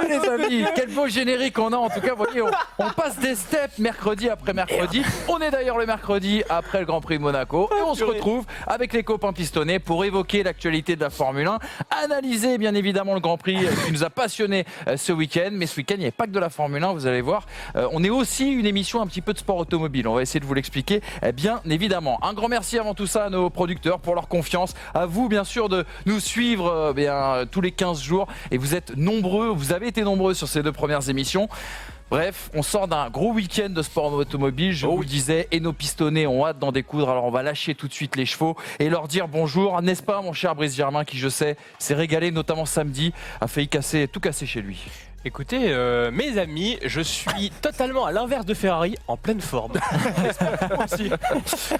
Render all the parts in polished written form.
les amis, quel beau générique on a. En tout cas, vous voyez, on passe des steps mercredi après mercredi. On est d'ailleurs le mercredi après le Grand Prix de Monaco. Et on se retrouve avec les copains pistonnés pour évoquer l'actualité de la Formule 1, analyser bien évidemment le Grand Prix qui nous a passionnés ce week-end. Mais ce week-end, il n'y avait pas que de la Formule 1, vous allez voir. On est aussi une émission un petit peu de sport automobile. On va essayer de vous l'expliquer, bien évidemment. Un grand merci avant tout ça à nos producteurs pour leur confiance. À vous, bien sûr, de nous suivre tous les 15 jours. Et vous êtes nombreux, vous avez été nombreux sur ces 2 premières émissions. Bref, on sort d'un gros week-end de sport automobile, je vous le disais, et nos pistonnés ont hâte d'en découdre. Alors on va lâcher tout de suite les chevaux et leur dire bonjour, n'est-ce pas mon cher Brice Germain, qui je sais s'est régalé, notamment samedi, a failli tout casser chez lui. Écoutez, mes amis, je suis totalement à l'inverse de Ferrari, en pleine forme.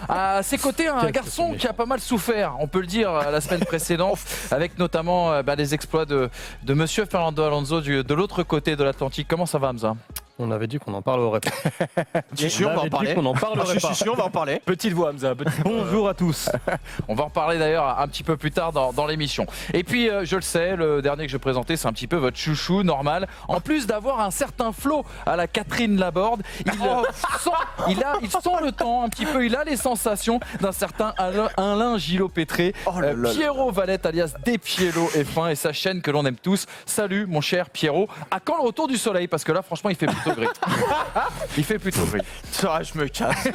À ses côtés, un garçon qui a pas mal souffert, on peut le dire, la semaine précédente, avec notamment les exploits de monsieur Fernando Alonso de l'autre côté de l'Atlantique. Comment ça va, Hamza ? On avait dit qu'on en parlerait pas. Je suis sûr, on va en parler. Je suis sûr, on va en parler. Petite voix, Hamza. Bonjour à tous. On va en reparler d'ailleurs un petit peu plus tard dans l'émission. Et puis, je le sais, le dernier que je présentais, c'est un petit peu votre chouchou, normal. En plus d'avoir un certain flow à la Catherine Laborde, il sent le temps un petit peu, il a les sensations d'un certain Alain Gillot-Pétré. Pierrot Valette, alias Despiello F1 et sa chaîne que l'on aime tous. Salut, mon cher Pierrot. À quand le retour du soleil ? Parce que là, franchement, il fait plutôt gris. Il fait plutôt gris. Je me casse.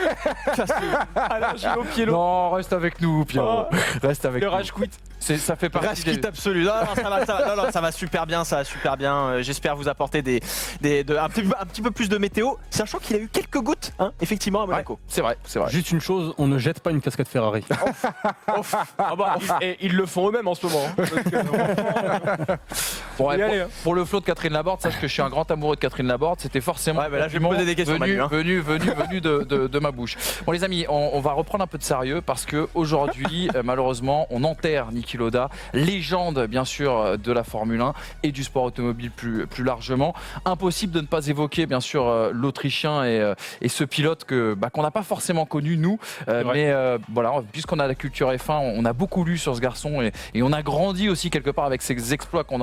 Alain Gillot-Pétré. Non, reste avec nous, Pierrot. Reste avec Le nous. rage quit. Ça fait partie Rage quitte absolu. Non, ça va super bien, ça va super bien. J'espère vous apporter un petit peu plus de météo, sachant qu'il a eu quelques gôtes, effectivement, à Monaco. Ouais, c'est vrai. Juste une chose, on ne jette pas une casquette Ferrari. Et ils le font eux-mêmes en ce moment. Pour le flot de Catherine Laborde, sache que je suis un grand amoureux de Catherine Laborde. C'était forcément là, je vais me poser des questions, venu de ma bouche. Bon les amis, on va reprendre un peu de sérieux parce que aujourd'hui, malheureusement, on enterre Niki Lauda, légende bien sûr de la Formule 1 et du sport automobile plus largement. Impossible de ne pas évoquer bien sûr l'Autrichien et ce pilote qu'on n'a pas forcément connu nous, mais voilà, puisqu'on a la culture F1, on a beaucoup lu sur ce garçon et on a grandi aussi quelque part avec ses exploits qu'on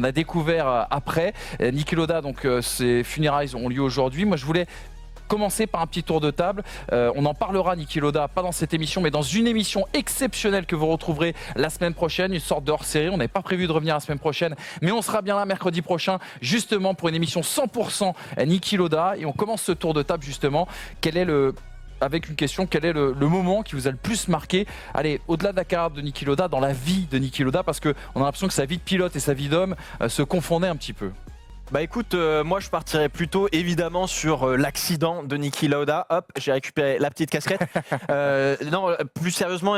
a découvert après. Niki Lauda, donc ses funérailles ont lieu aujourd'hui. Moi je voulais commencer par un petit tour de table. On en parlera, Niki Lauda, pas dans cette émission, mais dans une émission exceptionnelle que vous retrouverez la semaine prochaine, une sorte de hors-série. On n'avait pas prévu de revenir la semaine prochaine, mais on sera bien là mercredi prochain, justement pour une émission 100% Niki Lauda. Et on commence ce tour de table justement. Avec une question, quel est le moment qui vous a le plus marqué, allez, au-delà de la carrière de Niki Lauda, dans la vie de Niki Lauda, parce qu'on a l'impression que sa vie de pilote et sa vie d'homme se confondaient un petit peu. Bah écoute, moi je partirais plutôt évidemment sur l'accident de Niki Lauda. Hop, j'ai récupéré la petite casquette. Non, plus sérieusement,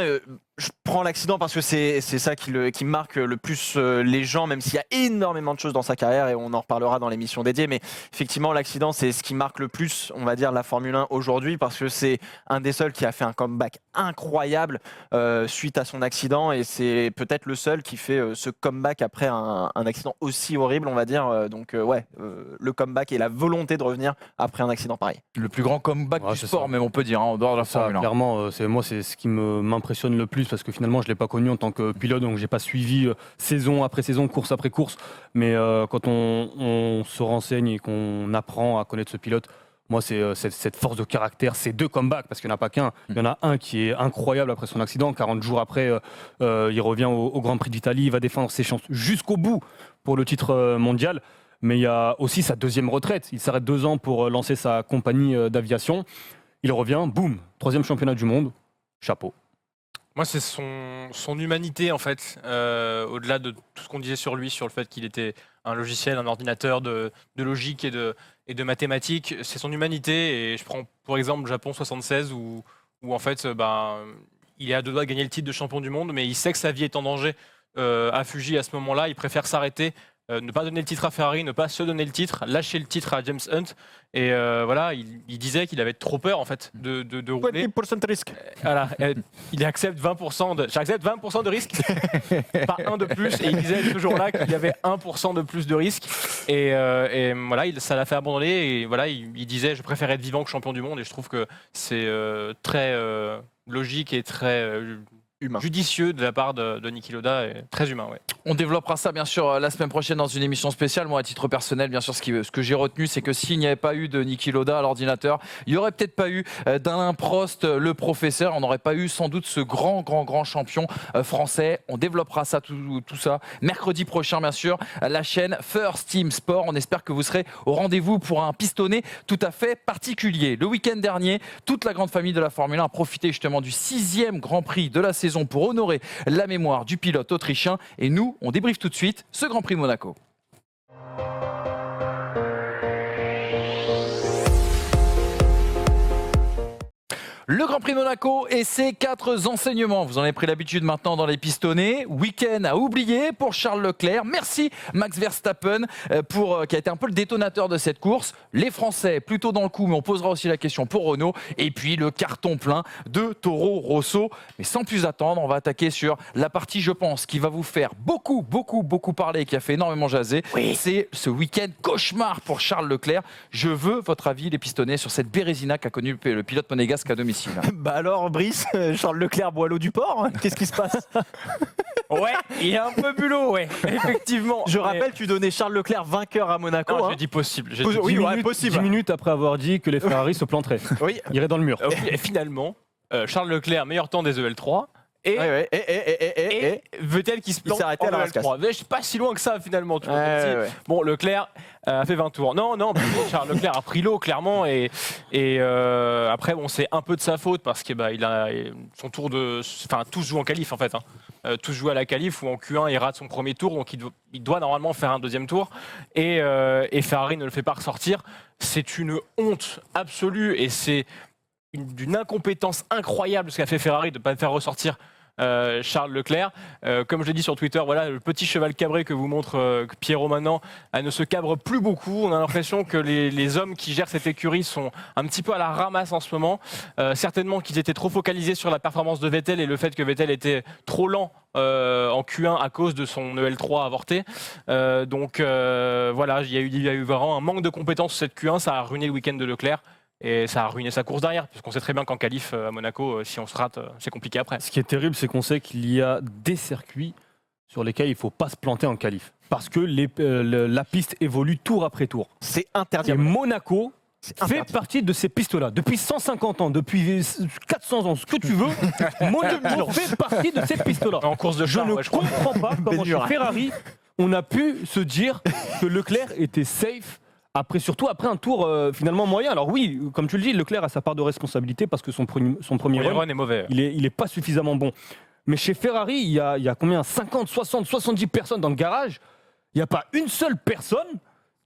je prends l'accident parce que c'est ça qui marque le plus les gens, même s'il y a énormément de choses dans sa carrière et on en reparlera dans l'émission dédiée. Mais effectivement, l'accident, c'est ce qui marque le plus, on va dire, la Formule 1 aujourd'hui parce que c'est un des seuls qui a fait un comeback incroyable suite à son accident et c'est peut-être le seul qui fait ce comeback après un accident aussi horrible, on va dire. Le comeback et la volonté de revenir après un accident pareil. Le plus grand comeback du sport, ça. même on peut dire, en dehors de la Formule 1. Clairement, c'est ce qui m'impressionne le plus parce que finalement je l'ai pas connu en tant que pilote, donc j'ai pas suivi saison après saison, course après course. Mais quand on se renseigne et qu'on apprend à connaître ce pilote, moi c'est cette force de caractère, ces 2 comebacks, parce qu'il n'y en a pas qu'un. Il y en a un qui est incroyable après son accident. 40 jours après, il revient au Grand Prix d'Italie, il va défendre ses chances jusqu'au bout pour le titre mondial. Mais il y a aussi sa 2e retraite. Il s'arrête 2 ans pour lancer sa compagnie d'aviation. Il revient, boum, 3e championnat du monde. Chapeau. Moi, c'est son humanité, en fait. Au-delà de tout ce qu'on disait sur lui, sur le fait qu'il était un logiciel, un ordinateur de logique et de mathématiques, c'est son humanité. Et je prends pour exemple Japon 76, où en fait, il est à 2 doigts de gagner le titre de champion du monde, mais il sait que sa vie est en danger. À Fuji, à ce moment-là, il préfère s'arrêter. Ne pas donner le titre à Ferrari, ne pas se donner le titre, lâcher le titre à James Hunt. Et il disait qu'il avait trop peur en fait de rouler. 20% de risque. Voilà, il accepte 20%. J'accepte 20% de risque, pas un de plus. Et il disait ce jour-là qu'il y avait 1% de plus de risque. Et voilà, ça l'a fait abandonner. Et voilà, il disait je préfère être vivant que champion du monde. Et je trouve que c'est très logique et très judicieux de la part de Niki Lauda, et très humain. Ouais. On développera ça bien sûr la semaine prochaine dans une émission spéciale. Moi, à titre personnel, bien sûr, ce que j'ai retenu, c'est que s'il n'y avait pas eu de Niki Lauda à l'ordinateur, il n'y aurait peut-être pas eu d'Alain Prost, le professeur. On n'aurait pas eu sans doute ce grand champion français. On développera ça, tout ça, mercredi prochain, bien sûr, la chaîne First Team Sport. On espère que vous serez au rendez-vous pour un pistonné tout à fait particulier. Le week-end dernier, toute la grande famille de la Formule 1 a profité justement du 6e Grand Prix de la saison pour honorer la mémoire du pilote autrichien. Et nous, on débriefe tout de suite ce Grand Prix de Monaco. Le Grand Prix de Monaco et ses 4 enseignements. Vous en avez pris l'habitude maintenant dans les pistonnés. Week-end à oublier pour Charles Leclerc. Merci Max Verstappen qui a été un peu le détonateur de cette course. Les Français plutôt dans le coup, mais on posera aussi la question pour Renault. Et puis le carton plein de Toro Rosso. Mais sans plus attendre, on va attaquer sur la partie, je pense, qui va vous faire beaucoup parler et qui a fait énormément jaser. Oui. C'est ce week-end cauchemar pour Charles Leclerc. Je veux votre avis, les pistonnés, sur cette Bérésina qu'a connu le pilote monégasque à domicile. Bah alors Brice, Charles Leclerc boit l'eau du port, qu'est-ce qui se passe? Ouais, il est un peu bulot, ouais, effectivement. Je rappelle, tu donnais Charles Leclerc vainqueur à Monaco. Non, j'ai dit possible. J'ai dit oui, possible. 10 minutes après avoir dit que les Ferrari se planteraient. Oui. Il irait dans le mur. Et finalement, Charles Leclerc, meilleur temps des EL3. Et Vettel qui se plante en EL3. Mais je suis pas si loin que ça finalement. Tu vois, Bon, Leclerc a fait 20 tours. Non, Charles Leclerc a pris l'eau clairement et après bon, c'est un peu de sa faute parce que il a son tour de, enfin tous jouent en qualif en fait. Tous jouent à la qualif où en Q1 il rate son premier tour, donc il doit normalement faire un deuxième tour et Ferrari ne le fait pas ressortir. C'est une honte absolue et c'est d'une incompétence incroyable ce qu'a fait Ferrari de ne pas le faire ressortir Charles Leclerc. Comme je l'ai dit sur Twitter, voilà, le petit cheval cabré que vous montre Pierrot maintenant, elle ne se cabre plus beaucoup. On a l'impression que les hommes qui gèrent cette écurie sont un petit peu à la ramasse en ce moment. Certainement qu'ils étaient trop focalisés sur la performance de Vettel et le fait que Vettel était trop lent en Q1 à cause de son EL3 avorté. Donc voilà, il y a eu vraiment un manque de compétences sur cette Q1. Ça a ruiné le week-end de Leclerc. Et ça a ruiné sa course derrière, puisqu'on sait très bien qu'en qualif à Monaco, si on se rate, c'est compliqué après. Ce qui est terrible, c'est qu'on sait qu'il y a des circuits sur lesquels il ne faut pas se planter en qualif. Parce que la piste évolue tour après tour. C'est interdit. Et Monaco fait partie de ces pistes-là. Depuis 150 ans, depuis 400 ans, ce que tu veux, Monaco fait partie de ces pistes-là. En course de char, je comprends pas comment chez Ferrari, on a pu se dire que Leclerc était safe. Surtout après un tour finalement moyen. Alors oui, comme tu le dis, Leclerc a sa part de responsabilité parce que son premier run est mauvais. Il est pas suffisamment bon. Mais chez Ferrari, il y a combien 50, 60, 70 personnes dans le garage. Il n'y a pas une seule personne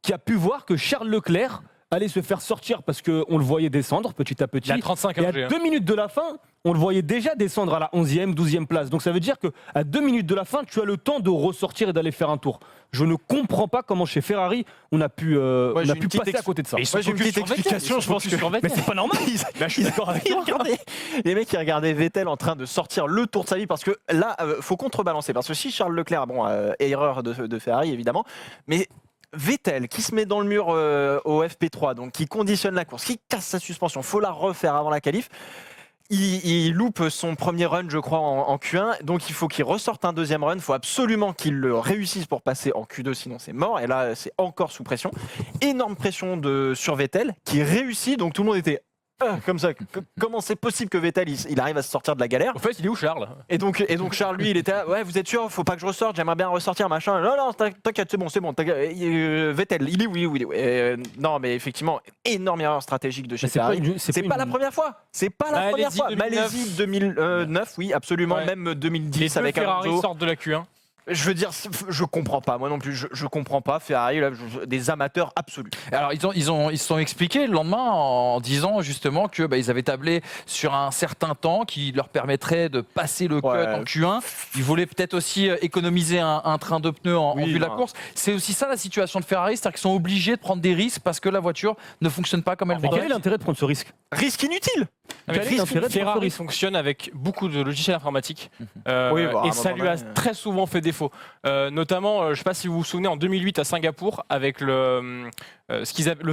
qui a pu voir que Charles Leclerc allait se faire sortir parce qu'on le voyait descendre petit à petit. Il y a 35 et à 2 minutes de la fin, on le voyait déjà descendre à la 11e, 12e place. Donc ça veut dire qu'à 2 minutes de la fin, tu as le temps de ressortir et d'aller faire un tour. Je ne comprends pas comment chez Ferrari, on a pu passer à côté de ça. Moi j'ai une petite explication, je pense que... Mais c'est pas normal. Je suis d'accord avec toi. Les mecs qui regardaient Vettel en train de sortir le tour de sa vie, parce que là, faut contrebalancer. Parce que si Charles Leclerc, erreur de Ferrari évidemment, mais... Vettel qui se met dans le mur au FP3, donc qui conditionne la course, qui casse sa suspension, faut la refaire avant la qualif. Il loupe son premier run, je crois, en Q1, donc il faut qu'il ressorte un deuxième run. Il faut absolument qu'il le réussisse pour passer en Q2, sinon c'est mort. Et là, c'est encore sous pression. Énorme pression sur Vettel qui réussit, donc tout le monde était comme ça. Comment c'est possible que Vettel il arrive à se sortir de la galère? En fait, il est où Charles? Et donc Charles, lui, il était là, ouais, vous êtes sûr, faut pas que je ressorte, j'aimerais bien ressortir, machin. Non, t'inquiète, c'est bon. Vettel, il est où, non, mais effectivement, énorme erreur stratégique de chez Ferrari. C'est pas la première fois. C'est pas la première fois. Malaisie 2009, oui, absolument. Ouais. Même 2010 avec Alonso. Ferrari sortent de la Q1. Je veux dire, je comprends pas, moi non plus, je comprends pas. Ferrari, là, des amateurs absolus. Alors ils se sont expliqués le lendemain en disant justement que ils avaient tablé sur un certain temps qui leur permettrait de passer le cut en Q1. Ils voulaient peut-être aussi économiser un train de pneus en vue de la course. C'est aussi ça la situation de Ferrari, c'est-à-dire qu'ils sont obligés de prendre des risques parce que la voiture ne fonctionne pas comme elle voudrait. Quel est l'intérêt de prendre ce risque? Risque inutile. Ferrari fonctionne avec beaucoup de logiciels informatiques à et ça un lui a moment donné, très souvent fait défaut. Notamment, je ne sais pas si vous vous souvenez, en 2008 à Singapour, avec le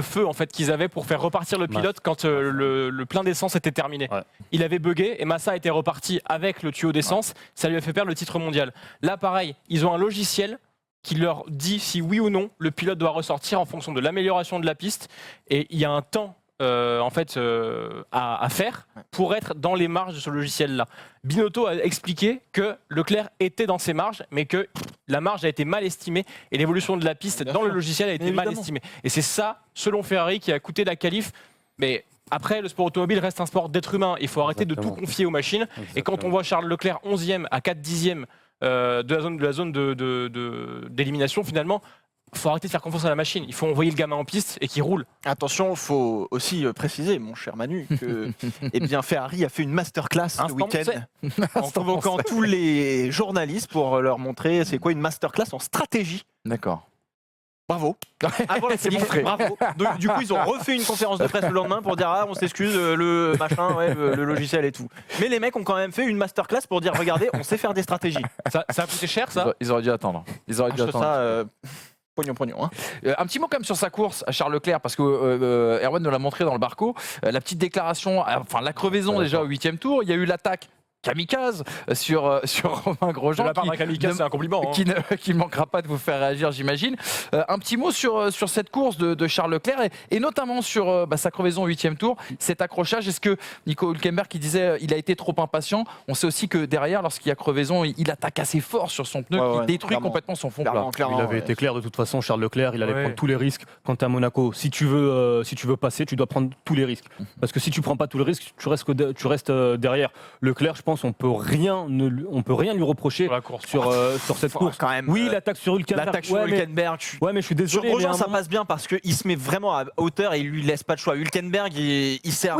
feu en fait, qu'ils avaient pour faire repartir le pilote quand le plein d'essence était terminé. Ouais. Il avait bugué et Massa était reparti avec le tuyau d'essence. Ça lui a fait perdre le titre mondial. Là, pareil, ils ont un logiciel qui leur dit si oui ou non le pilote doit ressortir en fonction de l'amélioration de la piste. Et il y a un temps à faire pour être dans les marges de ce logiciel-là. Binotto a expliqué que Leclerc était dans ses marges, mais que la marge a été mal estimée et l'évolution de la piste dans le logiciel a été mal estimée. Et c'est ça, selon Ferrari, qui a coûté la qualif. Mais après, le sport automobile reste un sport d'être humain. Il faut arrêter de tout confier aux machines. Exactement. Et quand on voit Charles Leclerc 11e à 4 dixièmes de la zone d'élimination, finalement, il faut arrêter de faire confiance à la machine. Il faut envoyer le gamin en piste et qu'il roule. Attention, il faut aussi préciser, mon cher Manu, que eh bien, Ferrari a fait une masterclass ce week-end en convoquant tous les journalistes pour leur montrer c'est quoi une masterclass en stratégie. D'accord. Bravo. Avant la qualif, bravo. Donc, du coup, ils ont refait une conférence de presse le lendemain pour dire on s'excuse, le machin, le logiciel et tout. Mais les mecs ont quand même fait une masterclass pour dire regardez, on sait faire des stratégies. Ça a coûté cher, ça. Ils auraient dû attendre. Ça, pognon. Hein. Un petit mot quand même sur sa course à Charles Leclerc, parce que Erwan nous l'a montré dans le Barco. La petite déclaration, enfin la crevaison déjà au 8e tour. Il y a eu l'attaque kamikaze sur Romain Grosjean. De la part d'un kamikaze, c'est un compliment. Qui ne manquera pas de vous faire réagir, j'imagine. Un petit mot sur cette course de Charles Leclerc et notamment sur sa crevaison au 8e tour, cet accrochage. Est-ce que Nico Hülkenberg qui disait il a été trop impatient, on sait aussi que derrière, lorsqu'il y a crevaison, il attaque assez fort sur son pneu, qui détruit complètement son fond plat. Il avait été clair de toute façon, Charles Leclerc, il allait prendre tous les risques. Quand tu es à Monaco, si tu veux passer, tu dois prendre tous les risques. Parce que si tu prends pas tous les risques, tu restes derrière. Leclerc, je pense, on peut rien lui reprocher sur cette course. Quand même, oui, l'attaque sur Hülkenberg. L'attaque sur Hülkenberg. Ouais, mais je suis désolé. Sur Grosjean, ça passe bien parce qu'il se met vraiment à hauteur et il lui laisse pas de choix. Hülkenberg, il sert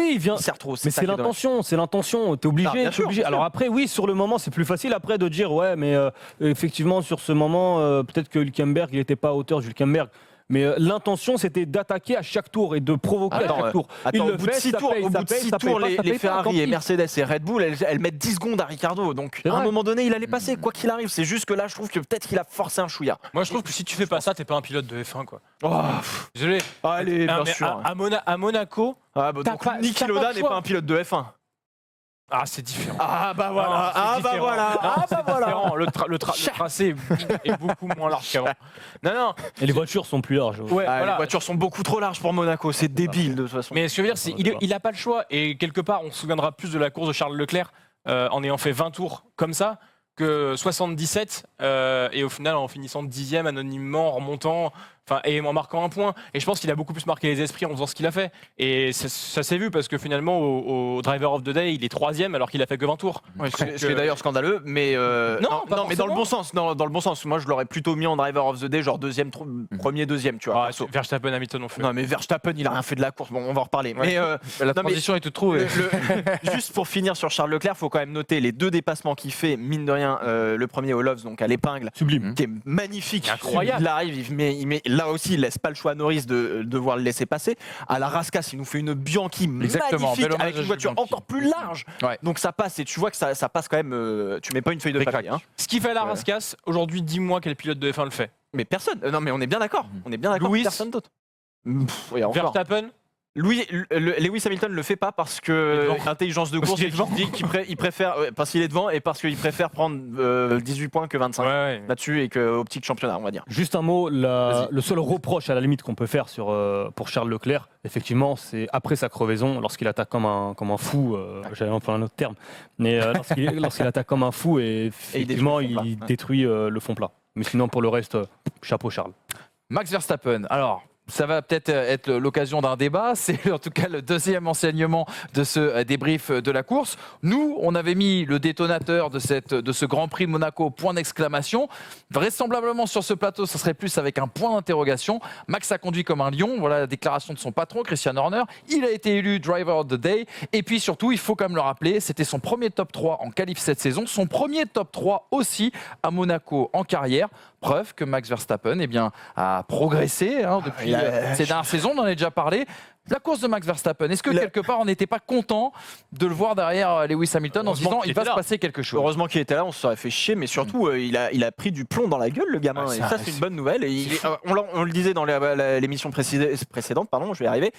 trop. Mais c'est l'intention. T'es obligé. Bien sûr. Alors après, oui, sur le moment, c'est plus facile après de dire ouais, mais effectivement, sur ce moment, peut-être que Hülkenberg, il n'était pas à hauteur d'Hülkenberg. Mais l'intention, c'était d'attaquer à chaque tour et de provoquer à chaque tour. Au bout de 6 tours, les Ferrari et Mercedes et Red Bull, elles mettent 10 secondes à Ricardo. Donc, à un moment donné, il allait passer, quoi qu'il arrive. C'est juste que là, je trouve que peut-être qu'il a forcé un chouïa. Moi, je trouve que si tu fais pas ça, t'es pas un pilote de F1, quoi. Désolé. Allez, bien sûr. À Monaco, donc Niki Lauda n'est pas un pilote de F1. Ah, c'est différent. Ah bah voilà. Le tracé est beaucoup moins large qu'avant. Non. Et les voitures sont plus larges. Ouais, les voitures sont beaucoup trop larges pour Monaco. C'est débile de toute façon. Mais ce que je veux dire, c'est il n'a pas le choix. Et quelque part, on se souviendra plus de la course de Charles Leclerc en ayant fait 20 tours comme ça que 77 et au final en finissant 10e anonymement, en remontant, et en marquant un point. Et je pense qu'il a beaucoup plus marqué les esprits en faisant ce qu'il a fait. Et ça s'est vu parce que finalement au Driver of the Day, il est 3e alors qu'il a fait que 20 tours. Ouais, c'est d'ailleurs scandaleux, mais non, mais dans le bon sens. Dans le bon sens. Moi, je l'aurais plutôt mis en Driver of the Day, genre premier, deuxième, tu vois. Verstappen, Hamilton ont fait. Non, mais Verstappen, il a rien fait de la course. Bon, on va en reparler. Ouais. Mais la transition est toute trouvée. Juste pour finir sur Charles Leclerc, il faut quand même noter les 2 dépassements qu'il fait, mine de rien. Le premier au Loves, donc à l'épingle, sublime, qui est magnifique, incroyable. Il arrive, il met là aussi, il laisse pas le choix à Norris de devoir le laisser passer. À la Rascasse, il nous fait une Bianchi magnifique avec une voiture encore plus large. Ouais. Donc ça passe et tu vois que ça passe quand même. Tu mets pas une feuille de papier. Hein. Ce qui fait à la Rascasse, aujourd'hui, dis-moi quel pilote de F1 le fait. Mais personne. Non, mais on est bien d'accord. Personne d'autre. Verstappen. Lewis Hamilton le fait pas parce que l'intelligence de course, il préfère parce qu'il est devant et parce qu'il préfère prendre 18 points que 25 là-dessus et qu'au petit championnat, on va dire. Juste un mot, le seul reproche à la limite qu'on peut faire pour Charles Leclerc, effectivement, c'est après sa crevaison, lorsqu'il attaque comme un fou, j'allais employer un autre terme, mais lorsqu'il attaque comme un fou et effectivement il détruit le fond plat. Mais sinon pour le reste, chapeau Charles. Max Verstappen, alors ça va peut-être être l'occasion d'un débat. C'est en tout cas le deuxième enseignement de ce débrief de la course. Nous, on avait mis le détonateur de ce Grand Prix de Monaco, point d'exclamation. Vraisemblablement sur ce plateau, ça serait plus avec un point d'interrogation. Max a conduit comme un lion. Voilà la déclaration de son patron, Christian Horner. Il a été élu Driver of the Day. Et puis surtout, il faut quand même le rappeler, c'était son premier top 3 en qualif cette saison. Son premier top 3 aussi à Monaco en carrière. Preuve que Max Verstappen a progressé depuis ces dernières saisons, on en a déjà parlé. La course de Max Verstappen, est-ce que quelque part on n'était pas content de le voir derrière Lewis Hamilton en se disant il va se passer quelque chose? Heureusement qu'il était là, on se serait fait chier, mais surtout il a pris du plomb dans la gueule, le gamin. Et ça c'est une bonne nouvelle. Et on le disait dans l'émission précédente, pardon, je vais y arriver.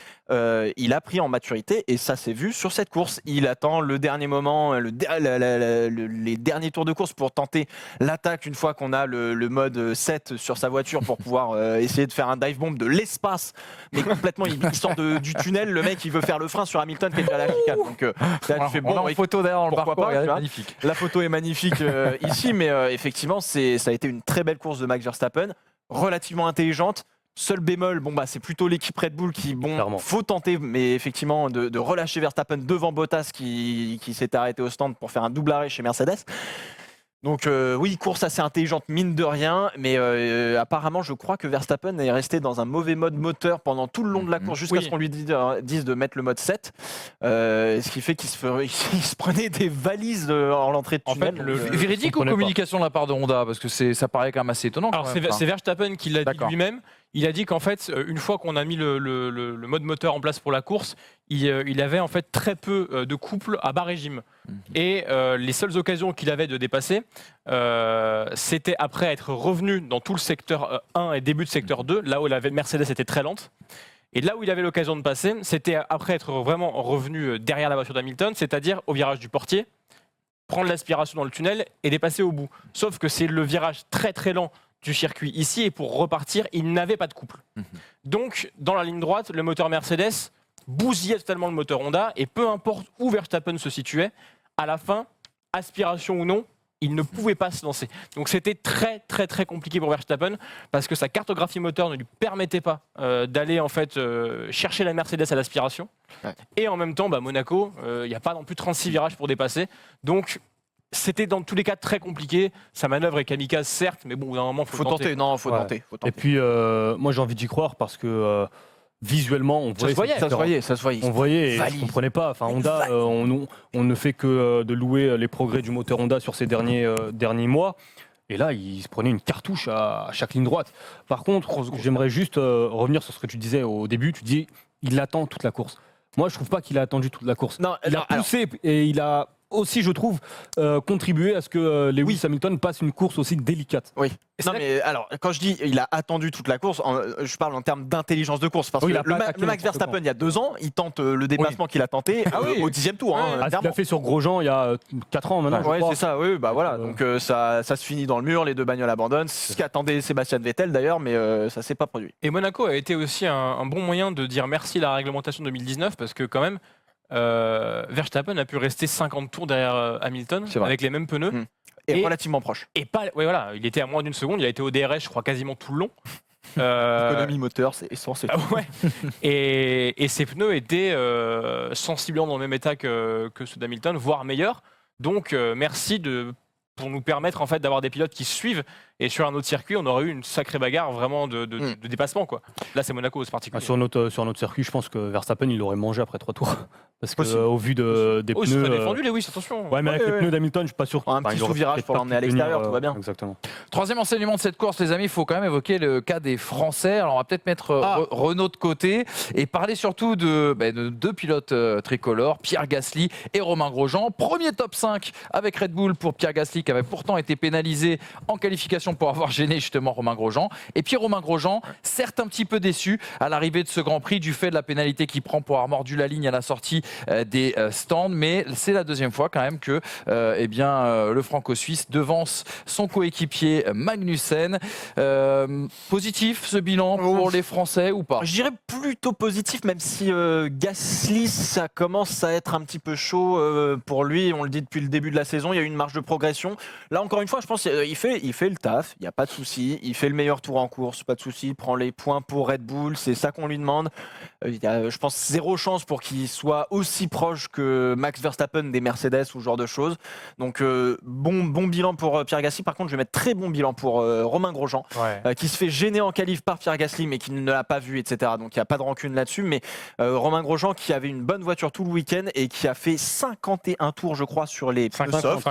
Il a pris en maturité et ça s'est vu sur cette course. Il attend le dernier moment, les derniers tours de course pour tenter l'attaque une fois qu'on a le mode 7 sur sa voiture pour pouvoir essayer de faire un dive bomb de l'espace, mais complètement il sort du tunnel, le mec il veut faire le frein sur Hamilton qui est déjà à la chicane. Donc là, tu fais bon, on a une photo derrière dans le parcours, pas, magnifique. La photo est magnifique ici, mais effectivement ça a été une très belle course de Max Verstappen, relativement intelligente. Seul bémol, c'est plutôt l'équipe Red Bull qui, faut tenter, mais effectivement, de relâcher Verstappen devant Bottas qui s'est arrêté au stand pour faire un double arrêt chez Mercedes. Donc oui, course assez intelligente mine de rien, mais apparemment je crois que Verstappen est resté dans un mauvais mode moteur pendant tout le long de la course jusqu'à ce qu'on lui dise de mettre le mode 7, ce qui fait qu'il se prenait des valises en l'entrée de tunnel. Véridique ou communication de la part de Honda, parce que ça paraît quand même assez étonnant. Alors c'est Verstappen qui l'a dit lui-même. Il a dit qu'en fait, une fois qu'on a mis le mode moteur en place pour la course, il avait en fait très peu de couples à bas régime. Et les seules occasions qu'il avait de dépasser, c'était après être revenu dans tout le secteur 1 et début de secteur 2, là où la Mercedes était très lente. Et là où il avait l'occasion de passer, c'était après être vraiment revenu derrière la voiture d'Hamilton, c'est-à-dire au virage du portier, prendre l'aspiration dans le tunnel et dépasser au bout. Sauf que c'est le virage très très lent du circuit ici, et pour repartir, il n'avait pas de couple. Donc, dans la ligne droite, le moteur Mercedes bousillait totalement le moteur Honda, et peu importe où Verstappen se situait, à la fin, aspiration ou non, il ne pouvait pas se lancer. Donc c'était très très très compliqué pour Verstappen, parce que sa cartographie moteur ne lui permettait pas d'aller en fait chercher la Mercedes à l'aspiration. Ouais. Et en même temps, Monaco, il n'y a pas non plus 36 virages pour dépasser. Donc c'était dans tous les cas très compliqué. Sa manœuvre est kamikaze, certes, mais bon, au bout d'un moment, faut tenter. Faut tenter. Et puis, moi, j'ai envie d'y croire parce que visuellement, on voyait. Ça se voyait. On voyait et on ne comprenait pas. Enfin, Honda, on ne fait que de louer les progrès du moteur Honda sur ces derniers mois. Et là, il se prenait une cartouche à chaque ligne droite. Par contre, j'aimerais juste revenir sur ce que tu disais au début. Tu dis, il attend toute la course. Moi, je trouve pas qu'il a attendu toute la course. Non, il a poussé et il a aussi, je trouve, contribué à ce que Lewis Hamilton passe une course aussi délicate. Oui. Non, mais alors, quand je dis il a attendu toute la course, je parle en termes d'intelligence de course. Parce que le Max Verstappen, il y a 2 ans, il tente le dépassement qu'il a tenté au 10e tour. Ce qu'il a fait sur Grosjean il y a 4 ans maintenant. Oui, c'est ça. Oui, voilà. Donc ça se finit dans le mur, les 2 bagnoles abandonnent. C'est ce qu'attendait Sébastien Vettel d'ailleurs, mais ça s'est pas produit. Et Monaco a été aussi un bon moyen de dire merci à la réglementation 2019, parce que quand même, Verstappen a pu rester 50 tours derrière Hamilton avec les mêmes pneus. Et relativement proche. Et pas, voilà, il était à moins d'une seconde, il a été au DRS, je crois, quasiment tout le long. L'économie moteur, c'est essentiel. Et ses pneus étaient sensiblement dans le même état que ceux d'Hamilton, voire meilleurs. Donc, merci pour nous permettre en fait d'avoir des pilotes qui suivent. Et sur un autre circuit, on aurait eu une sacrée bagarre vraiment de dépassement, quoi. Là, c'est Monaco, c'est particulier. Sur notre circuit, je pense que Verstappen, il aurait mangé après 3 tours. Parce qu'au vu des pneus. Il serait défendu, Lewis, attention. Ouais, mais avec les pneus d'Hamilton, je suis pas sûr. Un petit sous-virage pour l'emmener à l'extérieur, tout va bien. Exactement. Troisième enseignement de cette course, les amis, il faut quand même évoquer le cas des Français. Alors, on va peut-être mettre Renault de côté et parler surtout de 2 pilotes tricolores, Pierre Gasly et Romain Grosjean. Premier top 5 avec Red Bull pour Pierre Gasly, qui avait pourtant été pénalisé en qualification pour avoir gêné justement Romain Grosjean. Et puis Romain Grosjean, certes un petit peu déçu à l'arrivée de ce Grand Prix du fait de la pénalité qu'il prend pour avoir mordu la ligne à la sortie des stands, mais c'est la deuxième fois quand même que le franco-suisse devance son coéquipier Magnussen. Positif ce bilan pour les Français ou pas? Je dirais plutôt positif, même si Gasly, ça commence à être un petit peu chaud pour lui. On le dit depuis le début de la saison, il y a eu une marge de progression. Là encore une fois, je pense qu'il fait le taf, il n'y a pas de souci. Il fait le meilleur tour en course, pas de souci. Il prend les points pour Red Bull, c'est ça qu'on lui demande. Il y a, je pense, 0 chance pour qu'il soit aussi proche que Max Verstappen des Mercedes ou ce genre de choses. Donc bon bilan pour Pierre Gasly. Par contre, je vais mettre très bon bilan pour Romain Grosjean, qui se fait gêner en qualif par Pierre Gasly, mais qui ne l'a pas vu, etc. Donc il n'y a pas de rancune là-dessus. Mais Romain Grosjean, qui avait une bonne voiture tout le week-end et qui a fait 51 tours, je crois, sur les pneus softs.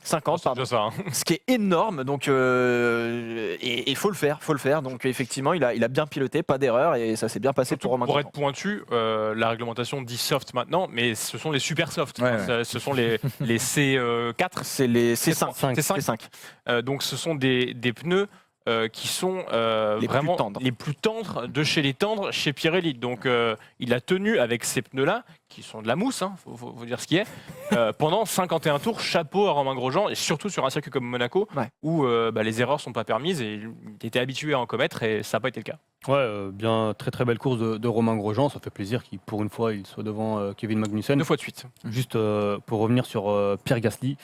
50, C'est pardon. déjà ça, hein. Ce qui est énorme, donc il faut le faire. Donc effectivement, il a bien piloté, pas d'erreur, et ça s'est bien passé Surtout pour Romain pour Grosjean. être pointu, la réglementation dit soft maintenant, mais ce sont les super soft. Ouais, Ce sont les C4. C'est les C5. C5. Donc ce sont des pneus qui sont Les plus vraiment tendres. les plus tendres de chez les tendres chez Pirelli. Donc il a tenu avec ces pneus-là, qui sont de la mousse, hein, faut dire ce qui est, pendant 51 tours. Chapeau à Romain Grosjean, et surtout sur un circuit comme Monaco, où les erreurs sont pas permises, et il était habitué à en commettre, et ça n'a pas été le cas. Ouais, bien, très très belle course de Romain Grosjean. Ça fait plaisir qu'il, pour une fois, il soit devant Kevin Magnussen. 2 fois de suite. Juste pour revenir sur Pierre Gasly,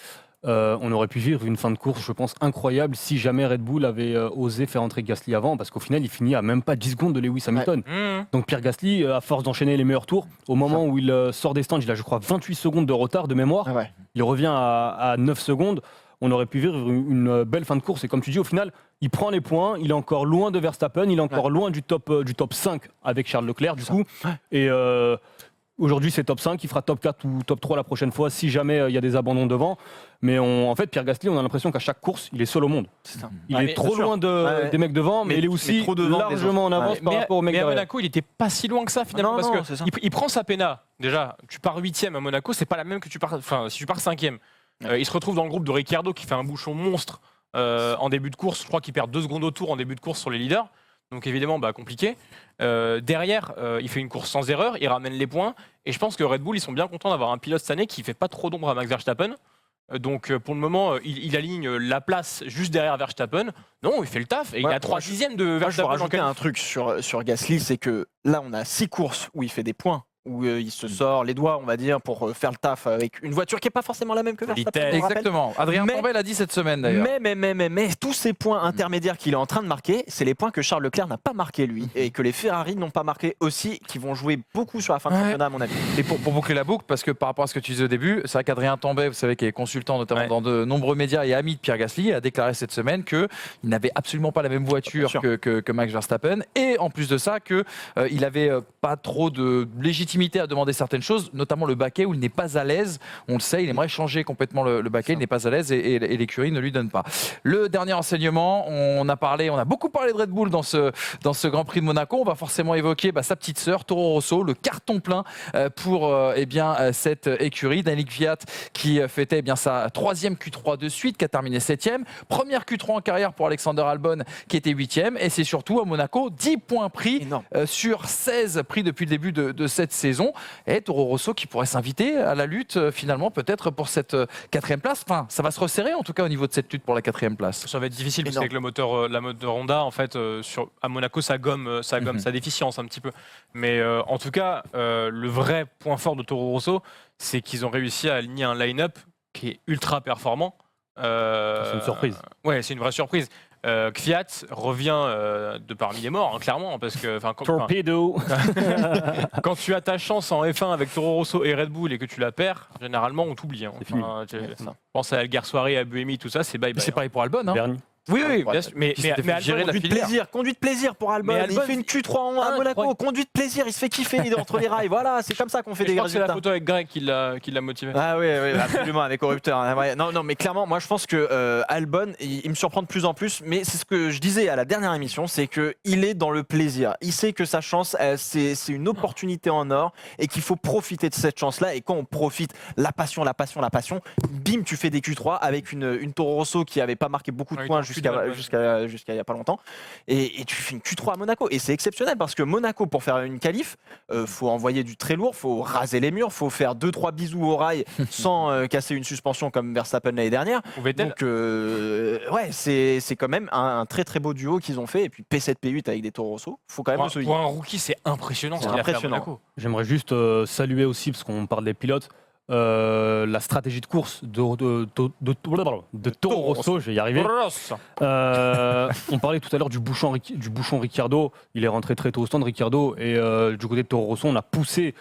on aurait pu vivre une fin de course, je pense, incroyable si jamais Red Bull avait osé faire entrer Gasly avant, parce qu'au final, il finit à même pas 10 secondes de Lewis Hamilton. Donc Pierre Gasly, à force d'enchaîner les meilleurs tours, au moment où il sort des stands, il a, je crois, 28 secondes de retard de mémoire. Il revient à 9 secondes. On aurait pu vivre une belle fin de course. Et comme tu dis, au final, il prend les points. Il est encore loin de Verstappen. Il est encore loin du top 5 avec Charles Leclerc, du coup. Et aujourd'hui, c'est top 5. Il fera top 4 ou top 3 la prochaine fois si jamais il y a des abandons devant. Mais en fait, Pierre Gasly, on a l'impression qu'à chaque course, il est seul au monde. C'est ça. Il Mais est trop bien sûr. loin des mecs devant, mais il est aussi trop devant des largement en avance par rapport aux mecs mais à derrière. Monaco, il n'était pas si loin que ça finalement, Non, parce c'est ça. qu'il prend sa péna. Déjà, tu pars 8ème à Monaco, c'est pas la même que si tu pars 5ème. Il se retrouve dans le groupe de Ricciardo qui fait un bouchon monstre en début de course. Je crois qu'il perd 2 secondes au tour en début de course sur les leaders. Donc évidemment, compliqué. Derrière, il fait une course sans erreur, il ramène les points. Et je pense que Red Bull, ils sont bien contents d'avoir un pilote cette année qui fait pas trop d'ombre à Max Verstappen. Donc pour le moment, il aligne la place juste derrière Verstappen. Non, il fait le taf et il a 3 dixièmes de Moi, je veux Verstappen. rajouter un truc sur Gasly, c'est que là, on a 6 courses où il fait des points, où il se sort les doigts, on va dire, pour faire le taf avec une voiture qui n'est pas forcément la même que Verstappen. on le rappelle. Exactement. Adrien Tambay l'a dit cette semaine d'ailleurs. Mais tous ces points intermédiaires qu'il est en train de marquer, c'est les points que Charles Leclerc n'a pas marqué lui, et que les Ferrari n'ont pas marqué aussi, qui vont jouer beaucoup sur la fin de championnat à mon avis. Et pour boucler la boucle, parce que par rapport à ce que tu disais au début, c'est vrai qu'Adrien Tambay, vous savez, qui est consultant notamment dans de nombreux médias et ami de Pierre Gasly, a déclaré cette semaine qu'il n'avait absolument pas la même voiture que Max Verstappen, et en plus de ça, qu'il n'avait pas trop de légitimité à demander certaines choses, notamment le baquet où il n'est pas à l'aise. On le sait, il aimerait changer complètement le baquet, il n'est pas à l'aise et l'écurie ne lui donne pas. Le dernier enseignement, on a beaucoup parlé de Red Bull dans ce Grand Prix de Monaco. On va forcément évoquer sa petite sœur, Toro Rosso, le carton plein pour cette écurie. Daniel Kvyat qui fêtait sa 3e Q3 de suite, qui a terminé 7e. Première Q3 en carrière pour Alexander Albon qui était 8e. Et c'est surtout à Monaco 10 points pris sur 16 pris depuis le début de cette saison. Et Toro Rosso qui pourrait s'inviter à la lutte finalement peut-être pour cette 4e place. Enfin, ça va se resserrer en tout cas au niveau de cette lutte pour la 4e place. Ça va être difficile parce qu'avec la moteur Honda, en fait, à Monaco, ça gomme sa déficience un petit peu. Mais en tout cas, le vrai point fort de Toro Rosso, c'est qu'ils ont réussi à aligner un line-up qui est ultra performant. C'est une surprise. Ouais, c'est une vraie surprise. Kvyat revient de parmi les morts, clairement, parce que Torpedo. quand tu as ta chance en F1 avec Toro Rosso et Red Bull et que tu la perds, généralement on t'oublie. Pense à Elgar Soirée, à Buemi, tout ça, c'est bye bye. C'est pareil pour Albon. Hein. Oui, bien sûr. Mais Conduite de plaisir pour Albon. Il fait une Q3 à Monaco. Conduite de plaisir, il se fait kiffer, il est entre les rails. Voilà, c'est comme ça qu'on fait des résultats. C'est la photo avec Greg qui l'a motivé. Ah oui, absolument, avec Corrupteur. Non, mais clairement, moi je pense que Albon, il me surprend de plus en plus. Mais c'est ce que je disais à la dernière émission, c'est qu'il est dans le plaisir. Il sait que sa chance, c'est une opportunité en or et qu'il faut profiter de cette chance-là. Et quand on profite, la passion, bim, tu fais des Q3 avec une Toro Rosso qui n'avait pas marqué beaucoup de points jusqu'à il y a pas longtemps, et tu fais une Q3 à Monaco, et c'est exceptionnel parce que Monaco, pour faire une qualif, faut envoyer du très lourd, faut raser les murs, faut faire 2-3 bisous au rail sans casser une suspension comme Verstappen l'année dernière. Donc c'est quand même un très très beau duo qu'ils ont fait, et puis P7 P8 avec des Toro Rosso, faut quand même le souligner. Pour un rookie, c'est impressionnant ce qu'il a fait à Monaco. J'aimerais juste saluer aussi, parce qu'on parle des pilotes, la stratégie de course de Toro Rosso, je vais y arriver. On parlait tout à l'heure du bouchon Ricciardo, il est rentré très tôt au stand Ricciardo, et du côté de Toro Rosso, on a poussé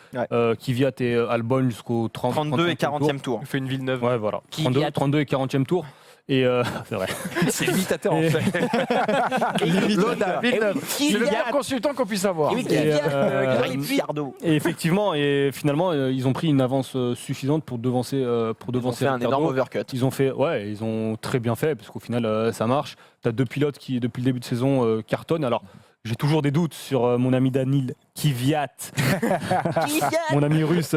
Kvyat et Albon jusqu'au 32 et 40e tour. Il fait une Villeneuve. Ouais, voilà. 32 et 40e tour. Et c'est vrai. C'est l'imitateur en Et- fait. Loda, Villeneuve. C'est le meilleur consultant qu'on puisse avoir. Et effectivement, et finalement, ils ont pris une avance suffisante pour devancer. Ils ont fait un Ricciardo. énorme overcut. Ils ont très bien fait parce qu'au final, ça marche. Tu as 2 pilotes qui, depuis le début de saison, cartonnent. Alors, j'ai toujours des doutes sur mon ami Danil Kvyat, mon ami russe.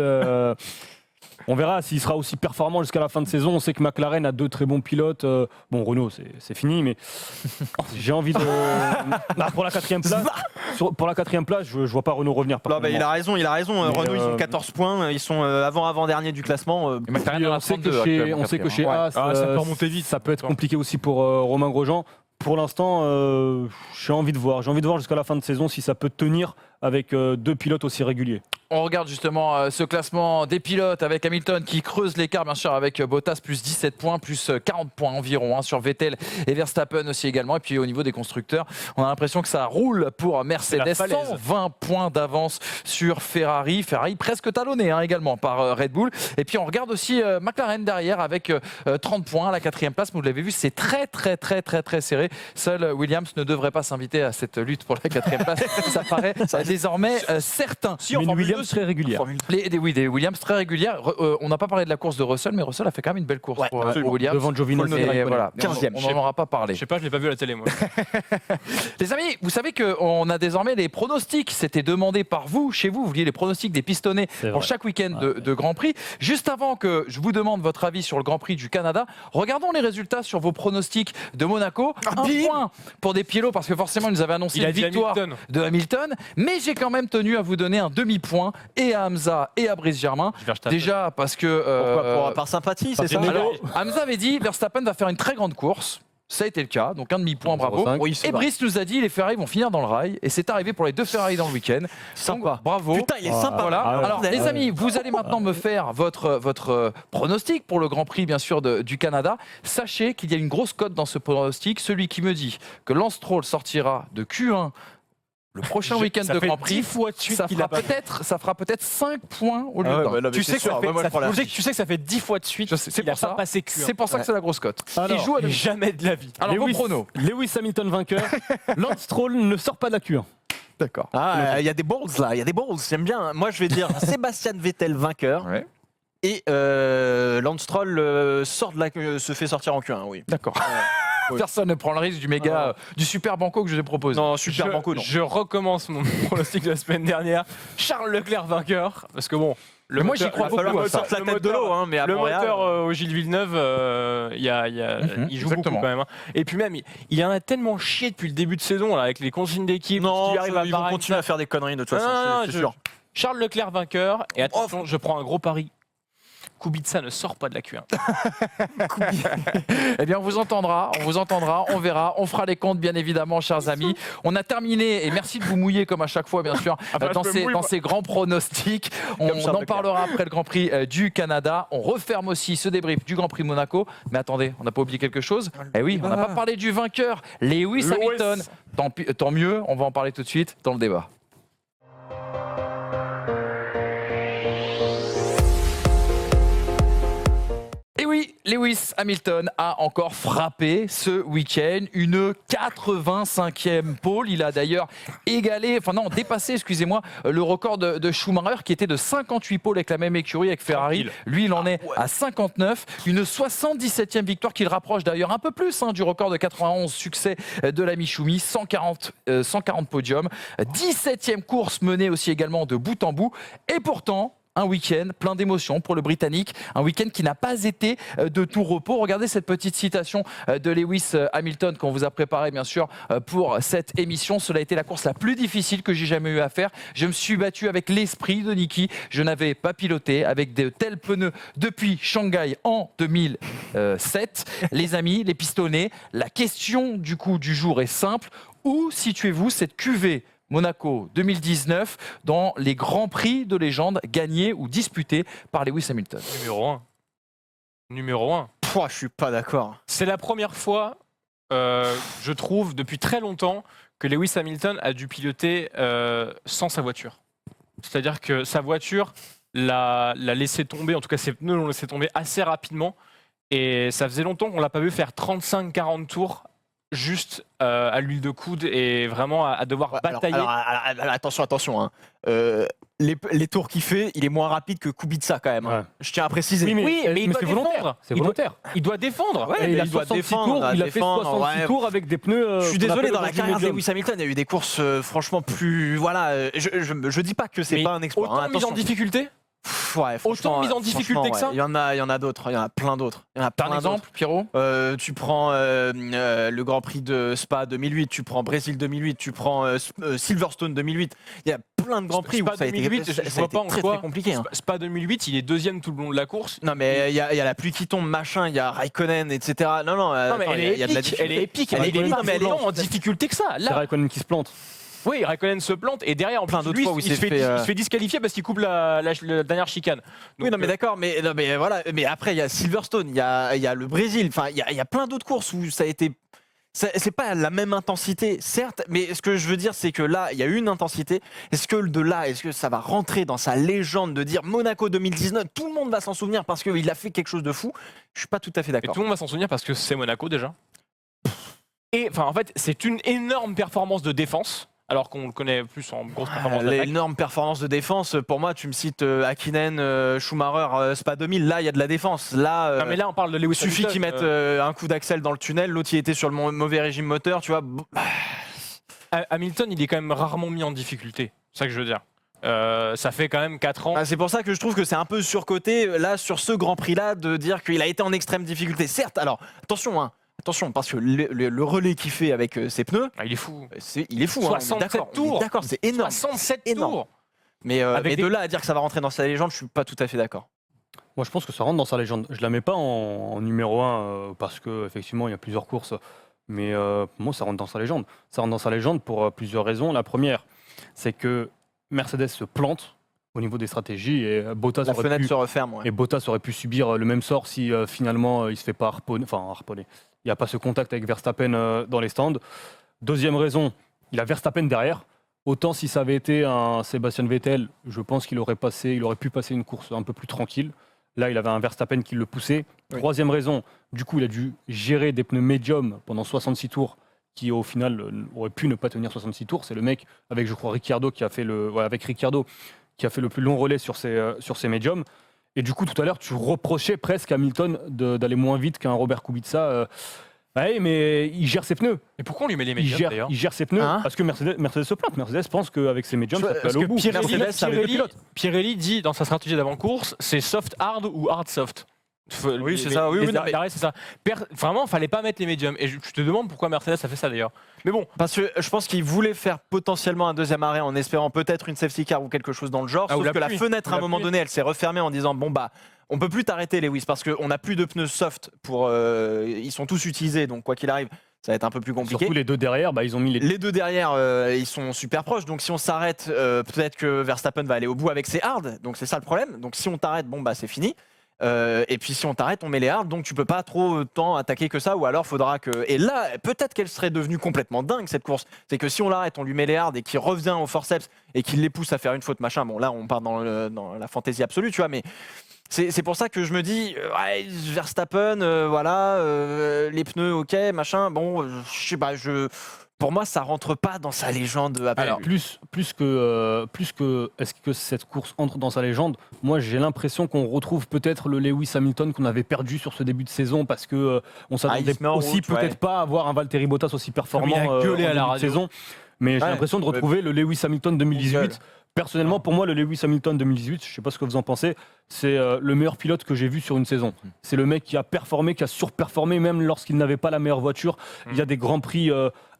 On verra s'il sera aussi performant jusqu'à la fin de saison. On sait que McLaren a 2 très bons pilotes. Bon, Renault, c'est fini, mais j'ai envie de. Pour la 4e place, pour la 4e place, je vois pas Renault revenir. Non, bah, il a raison. Mais, Renault, ils ont 14 points. Ils sont avant-dernier du classement. Et McLaren en a on sait 32 que actuellement, chez quatrième, hein. As, ça peut remonter vite. Ça peut être compliqué aussi pour Romain Grosjean. Pour l'instant, j'ai envie de voir. J'ai envie de voir jusqu'à la fin de saison si ça peut tenir avec 2 pilotes aussi réguliers. On regarde justement ce classement des pilotes avec Hamilton qui creuse l'écart bien sûr avec Bottas plus 17 points, plus 40 points environ sur Vettel et Verstappen aussi également. Et puis au niveau des constructeurs, on a l'impression que ça roule pour Mercedes, 120 points d'avance sur Ferrari. Ferrari presque talonné également par Red Bull. Et puis on regarde aussi McLaren derrière avec 30 points à la 4e place. Vous l'avez vu, c'est très serré. Seul Williams ne devrait pas s'inviter à cette lutte pour la 4e place. Ça paraît désormais certain. Mais une Williams très régulière. Des Williams très régulières. On n'a pas parlé de la course de Russell, mais Russell a fait quand même une belle course pour Williams. Devant Giovinazzi. Et voilà, 15e. on n'en aura pas parlé. Je sais pas, je l'ai pas vu à la télé moi. Les amis, vous savez qu'on a désormais les pronostics. C'était demandé par vous, chez vous. Vous vouliez les pronostics des pistonnés pour chaque week-end de Grand Prix. Juste avant que je vous demande votre avis sur le Grand Prix du Canada, regardons les résultats sur vos pronostics de Monaco. Un point pour des pilots parce que forcément, ils nous avaient annoncé une victoire de Hamilton. Mais j'ai quand même tenu à vous donner un demi-point et à Hamza et à Brice Germain. Déjà parce que... Pourquoi par sympathie, c'est ça? Alors, Hamza avait dit Verstappen va faire une très grande course. Ça a été le cas, donc un demi-point, bravo. 0,5. Oui, c'est Et vrai. Brice nous a dit les Ferrari vont finir dans le rail, et c'est arrivé pour les 2 Ferrari dans le week-end. Sympa. Donc, bravo. Putain, il est sympa. Voilà. Ah ouais. Alors, les amis, vous allez maintenant me faire votre pronostic pour le Grand Prix, bien sûr, du Canada. Sachez qu'il y a une grosse cote dans ce pronostic. Celui qui me dit que Lance Stroll sortira de Q1 le prochain week-end de Grand Prix, ça fera peut-être 5 points au lieu d'un. Tu sais que ça fait 10 fois de suite. C'est qu'il a pour ça. pas passé Q1. C'est pour ça que c'est la grosse cote. Alors, Il joue à Mais domicile. jamais de la vie. Alors, vos pronos. Lewis Hamilton vainqueur. Lance Stroll ne sort pas de la Q1. D'accord. Il y a des balls là, il y a des balls, j'aime bien. Moi je vais dire Sébastien Vettel vainqueur Ouais. et Lance Stroll se fait sortir en Q1, oui. D'accord. Oui. Personne ne prend le risque du super banco que je vous ai proposé. Non, super banco, non. Je recommence mon pronostic de la semaine dernière. Charles Leclerc vainqueur. Parce que bon, Mais moi, j'y crois Il va falloir beaucoup à me ça. sortir la tête de l'eau, mais à le Montréal, moteur au Gilles Villeneuve, il joue exactement. beaucoup quand même. Et puis même, il en a tellement chié depuis le début de saison là, avec les consignes d'équipe. non, il arrive à ils vont Bahreïn. continuer à faire des conneries de toute façon, Non, c'est je- sûr. Charles Leclerc vainqueur. Et attention, je prends un gros pari. Kubica ne sort pas de la Q1. Eh bien, on vous entendra, on verra, on fera les comptes, bien évidemment, chers amis. On a terminé, et merci de vous mouiller, comme à chaque fois, bien sûr, dans ces grands pronostics. On Comme Charles en parlera après le Grand Prix du Canada. On referme aussi ce débrief du Grand Prix de Monaco. Mais attendez, on n'a pas oublié quelque chose. Eh oui, on n'a pas parlé du vainqueur, Lewis Hamilton. Tant mieux, on va en parler tout de suite dans le débat. Et oui, Lewis Hamilton a encore frappé ce week-end une 85e pole. Il a d'ailleurs dépassé, excusez-moi, le record de Schumacher qui était de 58 poles avec la même écurie avec Ferrari. Tranquille. Lui, il en est à 59. Une 77e victoire qui le rapproche d'ailleurs un peu plus du record de 91 succès de l'ami Schumi. 140 podiums. 17e course menée aussi également de bout en bout. Et pourtant, un week-end plein d'émotions pour le Britannique, un week-end qui n'a pas été de tout repos. Regardez cette petite citation de Lewis Hamilton qu'on vous a préparée bien sûr pour cette émission. Cela a été la course la plus difficile que j'ai jamais eu à faire. Je me suis battu avec l'esprit de Niki. Je n'avais pas piloté avec de tels pneus depuis Shanghai en 2007. Les amis, les pistonnés, la question du jour est simple. Où situez-vous cette QV Monaco 2019 dans les grands prix de légende gagnés ou disputés par Lewis Hamilton? Numéro 1. Je suis pas d'accord. C'est la première fois, je trouve, depuis très longtemps, que Lewis Hamilton a dû piloter sans sa voiture. C'est-à-dire que sa voiture l'a laissé tomber, en tout cas ses pneus l'ont laissé tomber assez rapidement. Et ça faisait longtemps qu'on l'a pas vu faire 35-40 tours juste à l'huile de coude et vraiment à devoir batailler. Alors, attention. Hein. Les tours qu'il fait, il est moins rapide que Kubica quand même. Hein. Ouais. Je tiens à préciser. Oui, mais il doit c'est défendre. volontaire. C'est volontaire. Il doit défendre. Et il a il doit 66 défendre, tours, il a fait défendre, 66 ouais. tours avec des pneus. Je suis qu'on désolé, appelle dans la aujourd'hui carrière de médium. Lewis Hamilton, il y a eu des courses franchement plus. Voilà, je dis pas que c'est Mais pas un exploit. Autant Hein, mise en attention. difficulté. Ouais, Autant mise en difficulté que ça. Il y en a d'autres, il y en a plein d'autres. Il y en a T'as un plein d'autres. exemple, Pierrot? Tu prends le Grand Prix de Spa 2008, tu prends Brésil 2008, tu prends Silverstone 2008. Il y a plein de Grands Prix Spa où ça a été, 2008, ça a je été vois pas en très, quoi. très compliqué. Hein. Spa 2008, il est deuxième tout le long de la course. Non mais il y a la pluie qui tombe, machin, il y a Raikkonen, etc. Non, Non, mais attends, elle il y a de la est épique. Elle est épique. Elle Raikkonen est pas qui se tant plante. en difficulté que ça. C'est Là, Raikkonen qui se plante. oui, Raikkonen se plante et derrière, en Plein plus, d'autres lui, fois où il se fait disqualifier parce qu'il coupe la dernière chicane. Oui, Donc, non, mais d'accord, mais voilà. Mais après, il y a Silverstone, il y a le Brésil. Enfin, il y a plein d'autres courses où ça a été. C'est pas la même intensité, certes, mais ce que je veux dire, c'est que là, il y a eu une intensité. Est-ce que ça va rentrer dans sa légende de dire Monaco 2019, tout le monde va s'en souvenir parce qu'il a fait quelque chose de fou? Je suis pas tout à fait Et d'accord. tout le monde va s'en souvenir parce que c'est Monaco déjà. Et enfin, en fait, c'est une énorme performance de défense, alors qu'on le connaît plus en grosse performance d'attaque. L'énorme performance de défense, pour moi, tu me cites Hakkinen, Schumacher, Spa 2000, là, il y a de la défense. Là, Non, mais là, on parle de Lewis suffit Hamilton, qu'ils mettent un coup d'axel dans le tunnel, l'autre, il était sur le mauvais régime moteur, tu vois. Hamilton, il est quand même rarement mis en difficulté. C'est ça que je veux dire. Ça fait quand même 4 ans. Ah, c'est pour ça que je trouve que c'est un peu surcoté, là, sur ce Grand Prix-là, de dire qu'il a été en extrême difficulté. Certes, alors, attention, parce que le relais qu'il fait avec ses pneus, Ah, il est fou. il est fou. Hein, on est 67 d'accord, tours. D'accord, c'est énorme. 67 énorme. tours. Mais Avec de des- là à dire que ça va rentrer dans sa légende, je suis pas tout à fait d'accord. Moi, je pense que ça rentre dans sa légende. Je la mets pas en numéro 1 parce que effectivement, il y a plusieurs courses. Mais pour moi, ça rentre dans sa légende. Ça rentre dans sa légende pour plusieurs raisons. La première, c'est que Mercedes se plante au niveau des stratégies et Bottas La aurait fenêtre pu, se referme. Ouais. et Bottas aurait pu subir le même sort si finalement il se fait pas harponner. Il n'y a pas ce contact avec Verstappen dans les stands. Deuxième raison, il a Verstappen derrière. Autant si ça avait été un Sébastien Vettel, je pense qu'il aurait pu passer une course un peu plus tranquille. Là, il avait un Verstappen qui le poussait. Oui. Troisième raison, du coup, il a dû gérer des pneus médiums pendant 66 tours, qui au final aurait pu ne pas tenir 66 tours. C'est le mec avec, je crois, Ricciardo qui a fait le plus long relais sur ses médiums. Et du coup, tout à l'heure, tu reprochais presque à Hamilton d'aller moins vite qu'un Robert Kubica. Ouais, mais il gère ses pneus. Et pourquoi on lui met les médiums d'ailleurs? Il gère ses pneus Hein parce que Mercedes se plante. Mercedes pense qu'avec ses médiums, ça peut Parce aller au que bout. Pirelli- Mercedes, ça avait deux pilotes. Pirelli dit dans sa stratégie d'avant-course, c'est soft hard ou hard soft. Oui, c'est ça. Oui, Les oui, non, mais- arrêts, c'est ça. Vraiment, fallait pas mettre les médiums. Et je te demande pourquoi Mercedes a fait ça d'ailleurs. Mais bon, Parce que je pense qu'il voulait faire potentiellement un deuxième arrêt en espérant peut-être une safety car ou quelque chose dans le genre. Ah, ou Sauf la que la pluie. fenêtre, Ou à un la moment pluie. donné, elle s'est refermée en disant bon bah on peut plus t'arrêter Lewis parce qu'on n'a plus de pneus soft pour. Ils sont tous utilisés donc quoi qu'il arrive, ça va être un peu plus compliqué. Surtout les deux derrière, ils ont mis les. Les deux derrière, ils sont super proches. Donc si on s'arrête, peut-être que Verstappen va aller au bout avec ses hards. Donc c'est ça le problème. Donc si on t'arrête, bon bah c'est fini. Et puis si on t'arrête, on met les hards. Donc tu peux pas trop tant attaquer que ça. Ou alors faudra que. Et là, peut-être qu'elle serait devenue complètement dingue cette course. C'est que si on l'arrête, on lui met les hards et qu'il revient au forceps et qu'il les pousse à faire une faute machin. Bon là, on part dans la fantaisie absolue, tu vois. Mais c'est pour ça que je me dis, ouais, Verstappen, voilà, les pneus, ok, machin. Bon, je sais pas, pour moi, ça rentre pas dans sa légende. Alors, plus que est-ce que cette course entre dans sa légende, moi j'ai l'impression qu'on retrouve peut-être le Lewis Hamilton qu'on avait perdu sur ce début de saison parce que on s'attendait se met en aussi route, peut-être ouais. pas à voir un Valtteri Bottas aussi performant Il a gueulé en à la début de radio. saison. Mais j'ai Ouais. l'impression de retrouver le Lewis Hamilton 2018. Personnellement, pour moi, le Lewis Hamilton 2018, je ne sais pas ce que vous en pensez, c'est le meilleur pilote que j'ai vu sur une saison. C'est le mec qui a performé, qui a surperformé, même lorsqu'il n'avait pas la meilleure voiture. Il y a des grands prix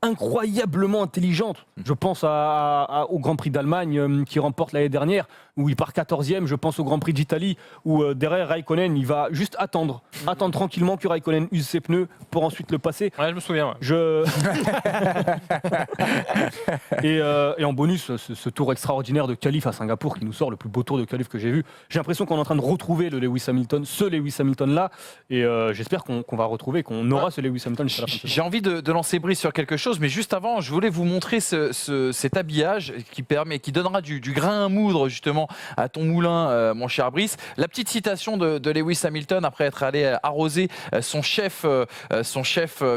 incroyablement intelligentes. Je pense au Grand Prix d'Allemagne qui remporte l'année dernière, où il part 14e. Je pense au Grand Prix d'Italie, où derrière Raikkonen, il va juste attendre tranquillement que Raikkonen use ses pneus pour ensuite le passer. ouais, je me souviens. Ouais. Et en bonus, ce tour extraordinaire de qualif à Singapour qui nous sort le plus beau tour de qualif que j'ai vu. J'ai l'impression qu'on est en train de retrouver le Lewis Hamilton, ce Lewis Hamilton là, et j'espère qu'on va retrouver, qu'on aura ce Lewis Hamilton jusqu'à la fin de saison. J'ai envie de lancer Brice sur quelque chose. chose, mais juste avant, je voulais vous montrer cet habillage qui donnera du grain à moudre justement à ton moulin, mon cher Brice. La petite citation de Lewis Hamilton après être allé arroser son chef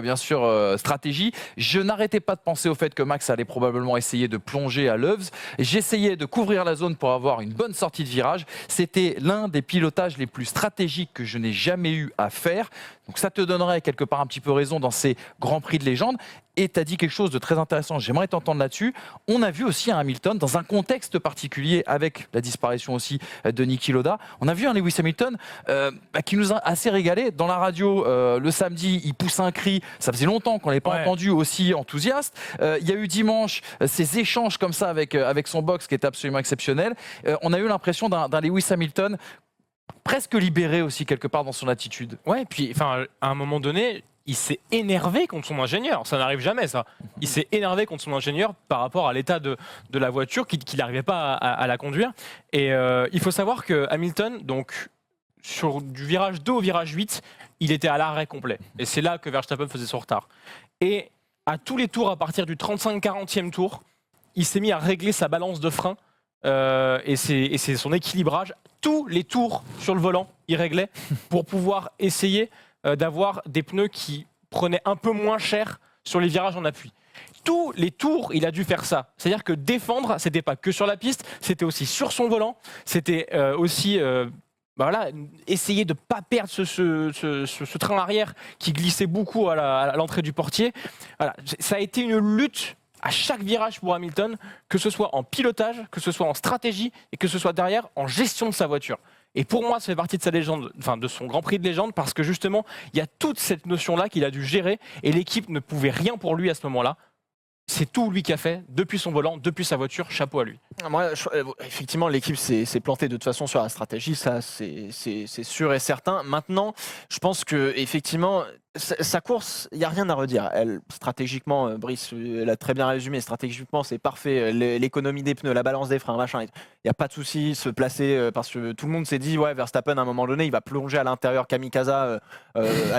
bien sûr stratégie. Je n'arrêtais pas de penser au fait que Max allait probablement essayer de plonger à Loves. J'essayais de couvrir la zone pour avoir une bonne sortie de virage. C'était l'un des pilotages les plus stratégiques que je n'ai jamais eu à faire. Donc ça te donnerait quelque part un petit peu raison dans ces Grands Prix de légende. Et tu as dit quelque chose de très intéressant, j'aimerais t'entendre là-dessus. On a vu aussi un Hamilton dans un contexte particulier avec la disparition aussi de Niki Lauda. On a vu un Lewis Hamilton qui nous a assez régalé. Dans la radio, le samedi, il pousse un cri. Ça faisait longtemps qu'on ne l'avait pas entendu aussi enthousiaste. Il y a eu dimanche ces échanges comme ça avec son box qui était absolument exceptionnel. On a eu l'impression d'un Lewis Hamilton presque libéré aussi quelque part dans son attitude. Ouais, puis à un moment donné, il s'est énervé contre son ingénieur. Ça n'arrive jamais, ça. Il s'est énervé contre son ingénieur par rapport à l'état de la voiture, qu'il n'arrivait pas à la conduire. Et il faut savoir que Hamilton, donc, sur du virage 2 au virage 8, il était à l'arrêt complet. Et c'est là que Verstappen faisait son retard. Et à tous les tours, à partir du 35-40e tour, il s'est mis à régler sa balance de frein et c'est son équilibrage. Tous les tours sur le volant, il réglait pour pouvoir essayer d'avoir des pneus qui prenaient un peu moins cher sur les virages en appui. Tous les tours, il a dû faire ça. C'est-à-dire que défendre, c'était pas que sur la piste, c'était aussi sur son volant, c'était aussi essayer de ne pas perdre ce train arrière qui glissait beaucoup à l'entrée du portier. Voilà. Ça a été une lutte à chaque virage pour Hamilton, que ce soit en pilotage, que ce soit en stratégie et que ce soit derrière en gestion de sa voiture. Et pour moi, ça fait partie de sa légende, de son Grand Prix de légende, parce que justement, il y a toute cette notion-là qu'il a dû gérer et l'équipe ne pouvait rien pour lui à ce moment-là. C'est tout lui qui a fait, depuis son volant, depuis sa voiture, chapeau à lui. Moi, effectivement, l'équipe s'est plantée de toute façon sur la stratégie, ça c'est sûr et certain. Maintenant, je pense que effectivement, sa course, il n'y a rien à redire. Stratégiquement, Brice l'a très bien résumé, stratégiquement c'est parfait, l'économie des pneus, la balance des freins, machin, il n'y a pas de souci, se placer, parce que tout le monde s'est dit, ouais, Verstappen à un moment donné, il va plonger à l'intérieur kamikaze à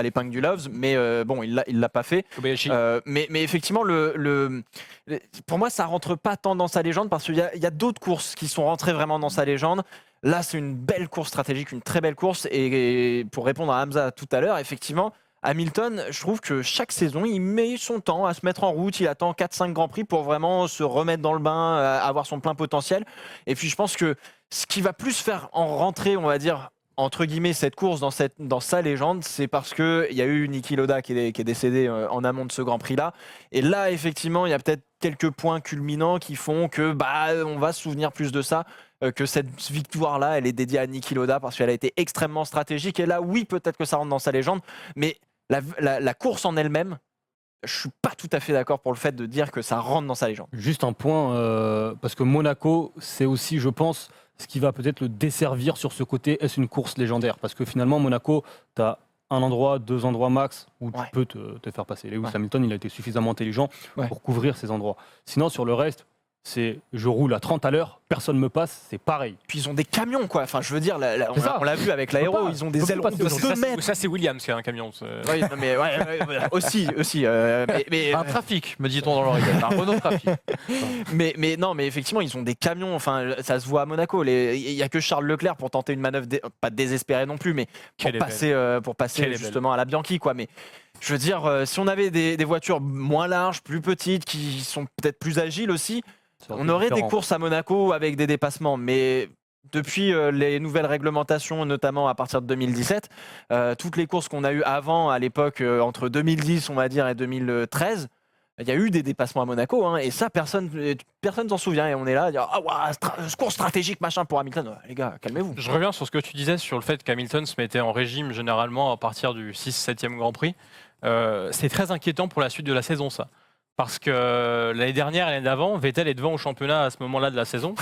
l'épingle du Loves, mais bon, il l'a pas fait. Mais effectivement, pour moi, ça rentre pas tant dans sa légende, parce qu'il y a d'autres courses qui sont rentrées vraiment dans sa légende. Là, c'est une belle course stratégique, une très belle course, et pour répondre à Hamza tout à l'heure, effectivement, Hamilton, je trouve que chaque saison, il met son temps à se mettre en route. Il attend 4-5 Grands Prix pour vraiment se remettre dans le bain, avoir son plein potentiel. Et puis, je pense que ce qui va plus faire en rentrer, on va dire, entre guillemets, cette course dans sa légende, c'est parce qu'il y a eu Niki Lauda qui est décédé en amont de ce Grand Prix-là. Et là, effectivement, il y a peut-être quelques points culminants qui font que on va se souvenir plus de ça. Que cette victoire-là, elle est dédiée à Niki Lauda parce qu'elle a été extrêmement stratégique. Et là, oui, peut-être que ça rentre dans sa légende, mais la course en elle-même, je suis pas tout à fait d'accord pour le fait de dire que ça rentre dans sa légende. Juste un point, parce que Monaco, c'est aussi, je pense, ce qui va peut-être le desservir sur ce côté, est-ce une course légendaire? Parce que finalement, Monaco, tu as un endroit, 2 endroits max où tu peux te faire passer. Lewis Hamilton, il a été suffisamment intelligent pour couvrir ces endroits. Sinon, sur le reste, c'est je roule à 30 à l'heure, personne me passe, c'est pareil. Puis ils ont des camions, quoi. Enfin, je veux dire, on l'a vu avec l'aéro, ils ont des ailerons de 2 mètres. Ça, c'est Williams qui a un camion. Oui, non, mais aussi. Mais un trafic, me dit-on dans l'oreille. Un Renault Trafic. mais non, mais effectivement, ils ont des camions. Enfin, ça se voit à Monaco. Il y a que Charles Leclerc pour tenter une manœuvre, pas désespérée non plus, mais pour passer justement à la Bianchi, quoi. Mais je veux dire, si on avait des voitures moins larges, plus petites, qui sont peut-être plus agiles aussi. On aurait des courses à Monaco avec des dépassements, mais depuis les nouvelles réglementations, notamment à partir de 2017, toutes les courses qu'on a eues avant, à l'époque, entre 2010 on va dire et 2013, il y a eu des dépassements à Monaco, hein, et ça, personne s'en souvient. Et on est là à dire course stratégique, machin, pour Hamilton. Les gars, calmez-vous. Je reviens sur ce que tu disais sur le fait qu'Hamilton se mettait en régime généralement à partir du 6-7e Grand Prix. C'est très inquiétant pour la suite de la saison, ça. Parce que l'année dernière et l'année d'avant, Vettel est devant au championnat à ce moment-là de la saison.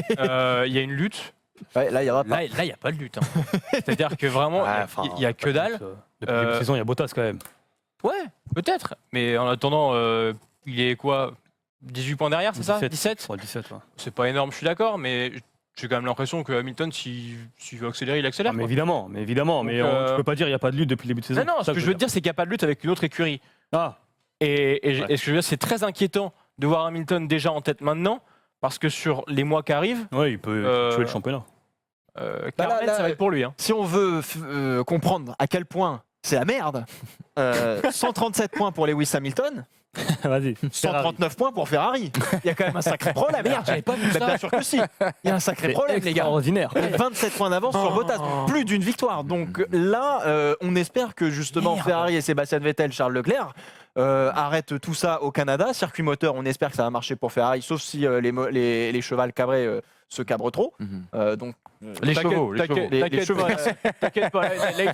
Il y a une lutte. Ouais, là, il n'y a pas de lutte. Hein. C'est-à-dire que vraiment, il n'y a que dalle. Depuis la saison, il y a Bottas quand même. Ouais, peut-être. Mais en attendant, il est quoi 18 points derrière, c'est ça 17 ouais, 17, ouais. C'est pas énorme, je suis d'accord, mais j'ai quand même l'impression que Hamilton, s'il veut accélérer, il accélère. Mais évidemment. Donc, tu peux pas dire qu'il n'y a pas de lutte depuis le début de saison. Non, ce que je veux te dire, c'est qu'il n'y a pas de lutte avec une autre écurie. Ah. Et ce que je veux dire, c'est très inquiétant de voir Hamilton déjà en tête maintenant, parce que sur les mois qui arrivent, Ouais, il peut tuer le championnat. Carmen, ça va être pour lui. Si on veut comprendre à quel point c'est la merde, 137 points pour Lewis Hamilton, Vas-y. 139 points pour Ferrari. Il y a quand même un sacré problème. Merde, j'avais pas vu ça. Bien sûr que si. Il y a un sacré problème, les gars. Ordinaire. 27 points d'avance sur Bottas, plus d'une victoire. Donc là, on espère que justement Ferrari et Sébastien Vettel, Charles Leclerc arrêtent tout ça au Canada. Circuit moteur, on espère que ça va marcher pour Ferrari, sauf si les chevals cabrés se cabrent trop. Donc Les chevaux. T'inquiète pas,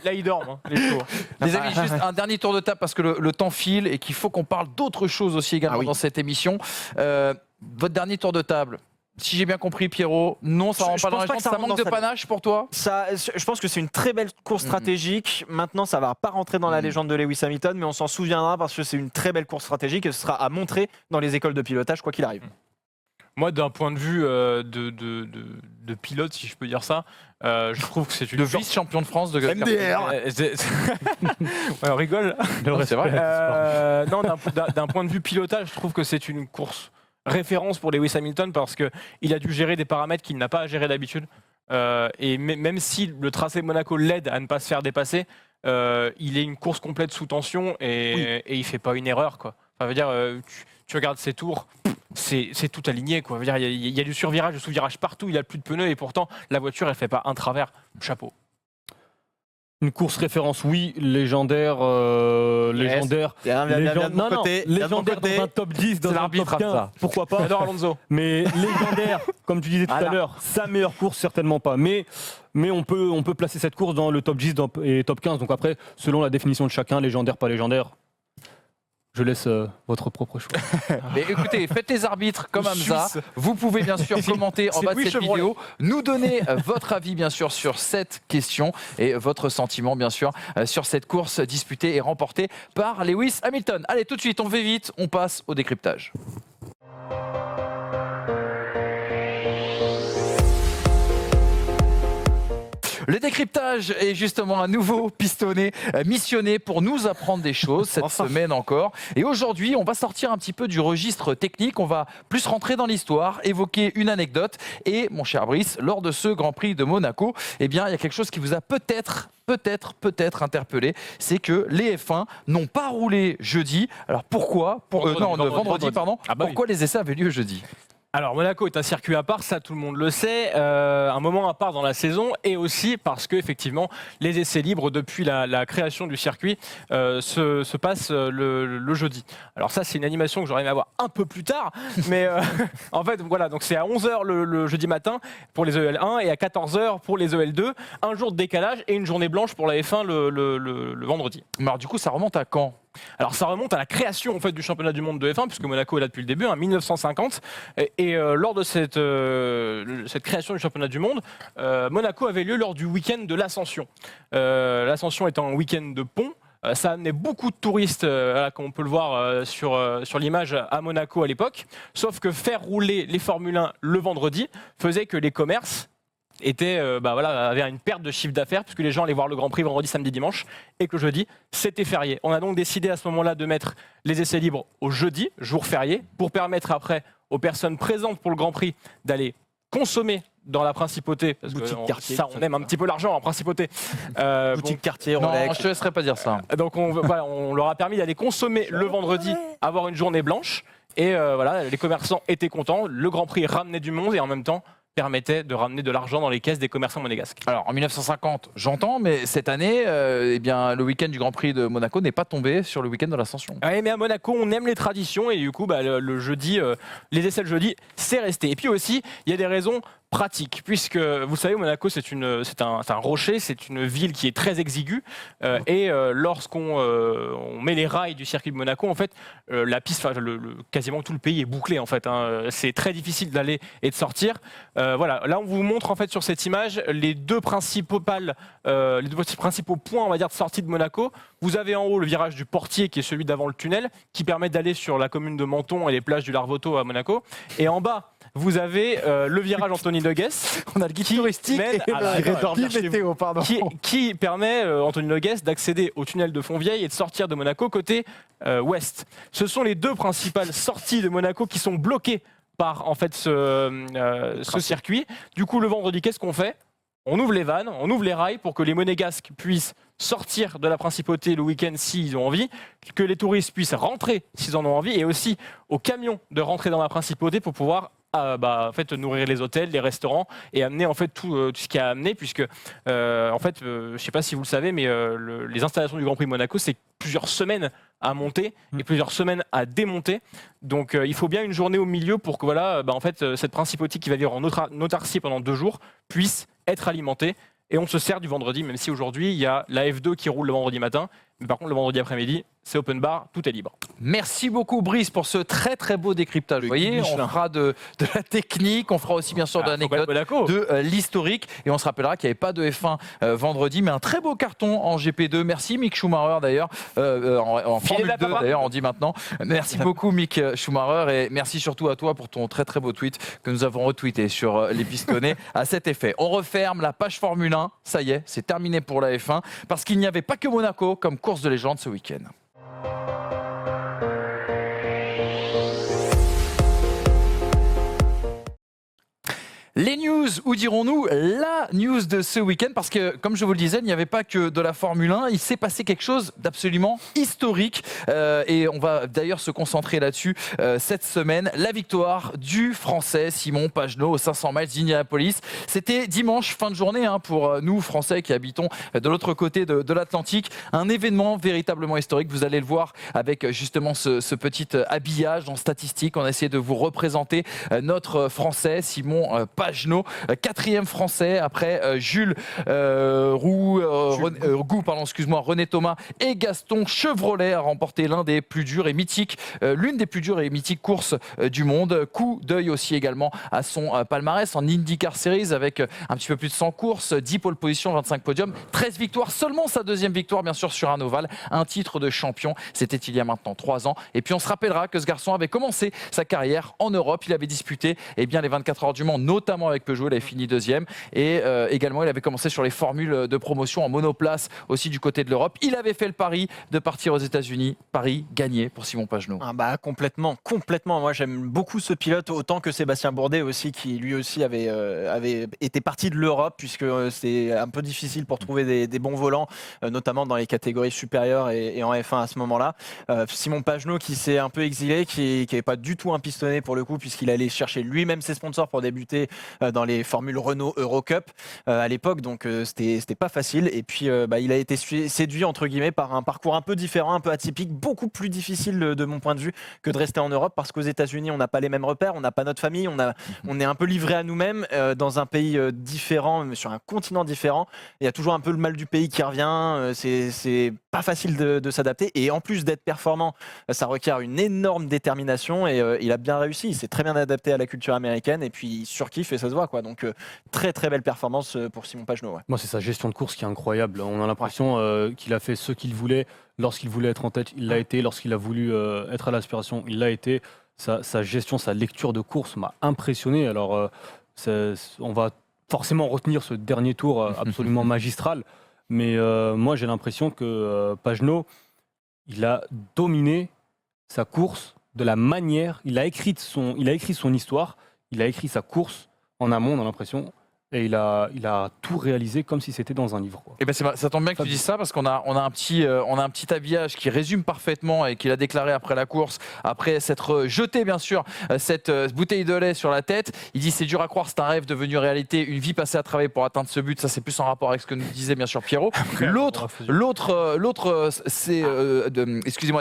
là ils dorment, les chevaux. Les amis, juste un dernier tour de table parce que le temps file et qu'il faut qu'on parle d'autres choses aussi également dans cette émission. Votre dernier tour de table, si j'ai bien compris, Pierrot, non, ça rentre pas dans la légende, ça manque de panache pour toi? Je pense que c'est une très belle course stratégique. Maintenant, ça va pas rentrer dans la légende de Lewis Hamilton, mais on s'en souviendra parce que c'est une très belle course stratégique et ce sera à montrer dans les écoles de pilotage, quoi qu'il arrive. Moi, d'un point de vue de pilote, si je peux dire ça, je trouve que c'est une De vice-champion de France de MDR. Ouais, on rigole. C'est vrai. Non, d'un point de vue pilotage, je trouve que c'est une course référence pour Lewis Hamilton parce qu'il a dû gérer des paramètres qu'il n'a pas à gérer d'habitude. Et même si le tracé de Monaco l'aide à ne pas se faire dépasser, il est une course complète sous tension et il fait pas une erreur, quoi. Enfin, veut dire, tu regardes ses tours, c'est tout aligné, quoi. Veut dire, il y a du survirage, du sous-virage partout, il a plus de pneus et pourtant la voiture elle fait pas un travers. Chapeau. Une course référence, oui, légendaire. Légendaire légendaire dans un top 10, dans un top 15, pourquoi pas. J'adore Alonso. Mais légendaire, comme tu disais tout à l'heure, sa meilleure course, certainement pas. Mais on peut placer cette course dans le top 10 et top 15. Donc après, selon la définition de chacun, légendaire, pas légendaire, je laisse votre propre choix. Mais écoutez, faites les arbitres comme Hamza. Vous pouvez bien sûr commenter en bas de cette vidéo, nous donner votre avis bien sûr sur cette question et votre sentiment bien sûr sur cette course disputée et remportée par Lewis Hamilton. Allez, tout de suite, on fait vite, on passe au décryptage. Le décryptage est justement à nouveau pistonné, missionné pour nous apprendre des choses cette semaine encore. Et aujourd'hui, on va sortir un petit peu du registre technique. On va plus rentrer dans l'histoire, évoquer une anecdote. Et mon cher Brice, lors de ce Grand Prix de Monaco, eh bien, il y a quelque chose qui vous a peut-être interpellé, c'est que les F1 n'ont pas roulé jeudi. Alors pourquoi vendredi, pardon. Pourquoi les essais avaient lieu jeudi? Alors Monaco est un circuit à part, ça tout le monde le sait, un moment à part dans la saison et aussi parce que effectivement les essais libres depuis la création du circuit se passent le jeudi. Alors ça c'est une animation que j'aurais aimé avoir un peu plus tard, mais en fait voilà, donc c'est à 11h le jeudi matin pour les EL1 et à 14h pour les EL2, un jour de décalage et une journée blanche pour la F1 le vendredi. Mais alors du coup ça remonte à quand? Alors ça remonte à la création en fait du championnat du monde de F1 puisque Monaco est là depuis le début, 1950 et lors de cette création du championnat du monde, Monaco avait lieu lors du week-end de l'Ascension. L'Ascension étant un week-end de pont. Ça amenait beaucoup de touristes, comme on peut le voir sur l'image, à Monaco à l'époque. Sauf que faire rouler les Formule 1 le vendredi faisait que les commerces avait une perte de chiffre d'affaires puisque les gens allaient voir le Grand Prix vendredi, samedi, dimanche et que le jeudi c'était férié. On a donc décidé à ce moment-là de mettre les essais libres au jeudi, jour férié, pour permettre après aux personnes présentes pour le Grand Prix d'aller consommer dans la principauté, parce que on aime un petit peu l'argent en principauté. Boutique quartier, Non, Rolex. je te laisserai pas dire ça. Donc on leur a permis d'aller consommer le vendredi, avoir une journée blanche et les commerçants étaient contents, le Grand Prix ramenait du monde et en même temps permettait de ramener de l'argent dans les caisses des commerçants monégasques. Alors en 1950, j'entends, mais cette année, le week-end du Grand Prix de Monaco n'est pas tombé sur le week-end de l'Ascension. Oui, mais à Monaco, on aime les traditions et du coup, le jeudi, les essais le jeudi, c'est resté. Et puis aussi, il y a des raisons pratique, puisque vous savez, Monaco c'est un rocher, c'est une ville qui est très exiguë lorsqu'on on met les rails du circuit de Monaco, en fait, la piste, quasiment tout le pays est bouclé en fait. C'est très difficile d'aller et de sortir. Là on vous montre en fait sur cette image les deux principaux points, on va dire, de sortie de Monaco. Vous avez en haut le virage du Portier qui est celui d'avant le tunnel, qui permet d'aller sur la commune de Menton et les plages du Larvoto à Monaco, et en bas vous avez le virage Anthony Nogues. On a le guide touristique mène et à la guide météo, pardon. qui permet Anthony Nogues d'accéder au tunnel de Fontvieille et de sortir de Monaco côté ouest. Ce sont les deux principales sorties de Monaco qui sont bloquées par en fait ce circuit. Du coup, le vendredi, qu'est-ce qu'on fait ? On ouvre les vannes, on ouvre les rails pour que les monégasques puissent sortir de la principauté le week-end s'ils ont envie, que les touristes puissent rentrer s'ils en ont envie, et aussi aux camions de rentrer dans la principauté pour pouvoir en fait, nourrir les hôtels, les restaurants et amener en fait tout ce qu'il y a à amener, puisque je ne sais pas si vous le savez, mais les installations du Grand Prix de Monaco, c'est plusieurs semaines à monter et plusieurs semaines à démonter. Donc il faut bien une journée au milieu pour que en fait, cette principauté qui va vivre en autarcie pendant 2 jours puisse être alimentée. Et on se sert du vendredi, même si aujourd'hui il y a la F2 qui roule le vendredi matin. Mais par contre, le vendredi après-midi, c'est open bar, tout est libre. Merci beaucoup Brice pour ce très très beau décryptage. Vous voyez, on fera de la technique, on fera aussi bien sûr de l'anecdote, de l'historique. Et on se rappellera qu'il n'y avait pas de F1 vendredi, mais un très beau carton en GP2. Merci Mick Schumacher d'ailleurs, en Formule 2 d'ailleurs on dit maintenant. Merci beaucoup Mick Schumacher et merci surtout à toi pour ton très très beau tweet que nous avons retweeté sur les pistonnés à cet effet. On referme la page Formule 1, ça y est, c'est terminé pour la F1 parce qu'il n'y avait pas que Monaco comme course de légende ce week-end. Les news, ou dirons-nous la news de ce week-end, parce que comme je vous le disais, il n'y avait pas que de la Formule 1, il s'est passé quelque chose d'absolument historique et on va d'ailleurs se concentrer là-dessus cette semaine. La victoire du Français Simon Pagenaud aux 500 miles d'Indianapolis. C'était dimanche, fin de journée pour nous Français qui habitons de l'autre côté de l'Atlantique. Un événement véritablement historique, vous allez le voir avec justement ce petit habillage en statistique. On a essayé de vous représenter notre Français Simon Pagenaud, 4e Français après Jules Gou, René Thomas et Gaston Chevrolet a remporté l'une des plus dures et mythiques courses du monde. Coup d'œil aussi également à son palmarès en IndyCar Series avec un petit peu plus de 100 courses, 10 pole positions, 25 podiums, 13 victoires, seulement sa 2e victoire bien sûr sur un ovale, un titre de champion, c'était il y a maintenant 3 ans. Et puis on se rappellera que ce garçon avait commencé sa carrière en Europe, il avait disputé les 24 heures du Mans, notamment avec Peugeot, il avait fini 2e et également il avait commencé sur les formules de promotion en monoplace aussi du côté de l'Europe. Il avait fait le pari de partir aux États-Unis, pari gagné pour Simon Pagenaud. Complètement. Moi j'aime beaucoup ce pilote autant que Sébastien Bourdet aussi, qui lui aussi avait été parti de l'Europe, puisque c'est un peu difficile pour trouver des bons volants, notamment dans les catégories supérieures et en F1 à ce moment-là. Simon Pagenaud qui s'est un peu exilé, qui n'avait pas du tout un pistonné pour le coup, puisqu'il allait chercher lui-même ses sponsors pour débuter dans les formules Renault Eurocup à l'époque, donc c'était pas facile. Et puis il a été séduit entre guillemets par un parcours un peu différent, un peu atypique, beaucoup plus difficile de mon point de vue que de rester en Europe, parce qu'aux États-Unis on n'a pas les mêmes repères, on n'a pas notre famille, on est un peu livré à nous-mêmes dans un pays différent, sur un continent différent. Il y a toujours un peu le mal du pays qui revient, c'est pas facile de s'adapter, et en plus d'être performant, ça requiert une énorme détermination, et il a bien réussi, il s'est très bien adapté à la culture américaine, et puis il surkiffe et ça se voit quoi. Donc très très belle performance pour Simon Pagenaud. Ouais. Moi c'est sa gestion de course qui est incroyable. On a l'impression qu'il a fait ce qu'il voulait. Lorsqu'il voulait être en tête, il l'a été. Lorsqu'il a voulu être à l'aspiration, il l'a été. Sa gestion, sa lecture de course m'a impressionné. Alors on va forcément retenir ce dernier tour absolument magistral. Mais moi j'ai l'impression que Pagenaud, il a dominé sa course de la manière. Il a écrit son histoire. Il a écrit sa course en amont, on a l'impression, et il a tout réalisé comme si c'était dans un livre. Quoi. Et ben ça tombe bien que tu dises ça, parce qu'on a un petit habillage qui résume parfaitement et qu'il a déclaré après la course, après s'être jeté bien sûr cette bouteille de lait sur la tête. Il dit: c'est dur à croire, c'est un rêve devenu réalité, une vie passée à travailler pour atteindre ce but. Ça c'est plus en rapport avec ce que nous disait bien sûr Pierrot.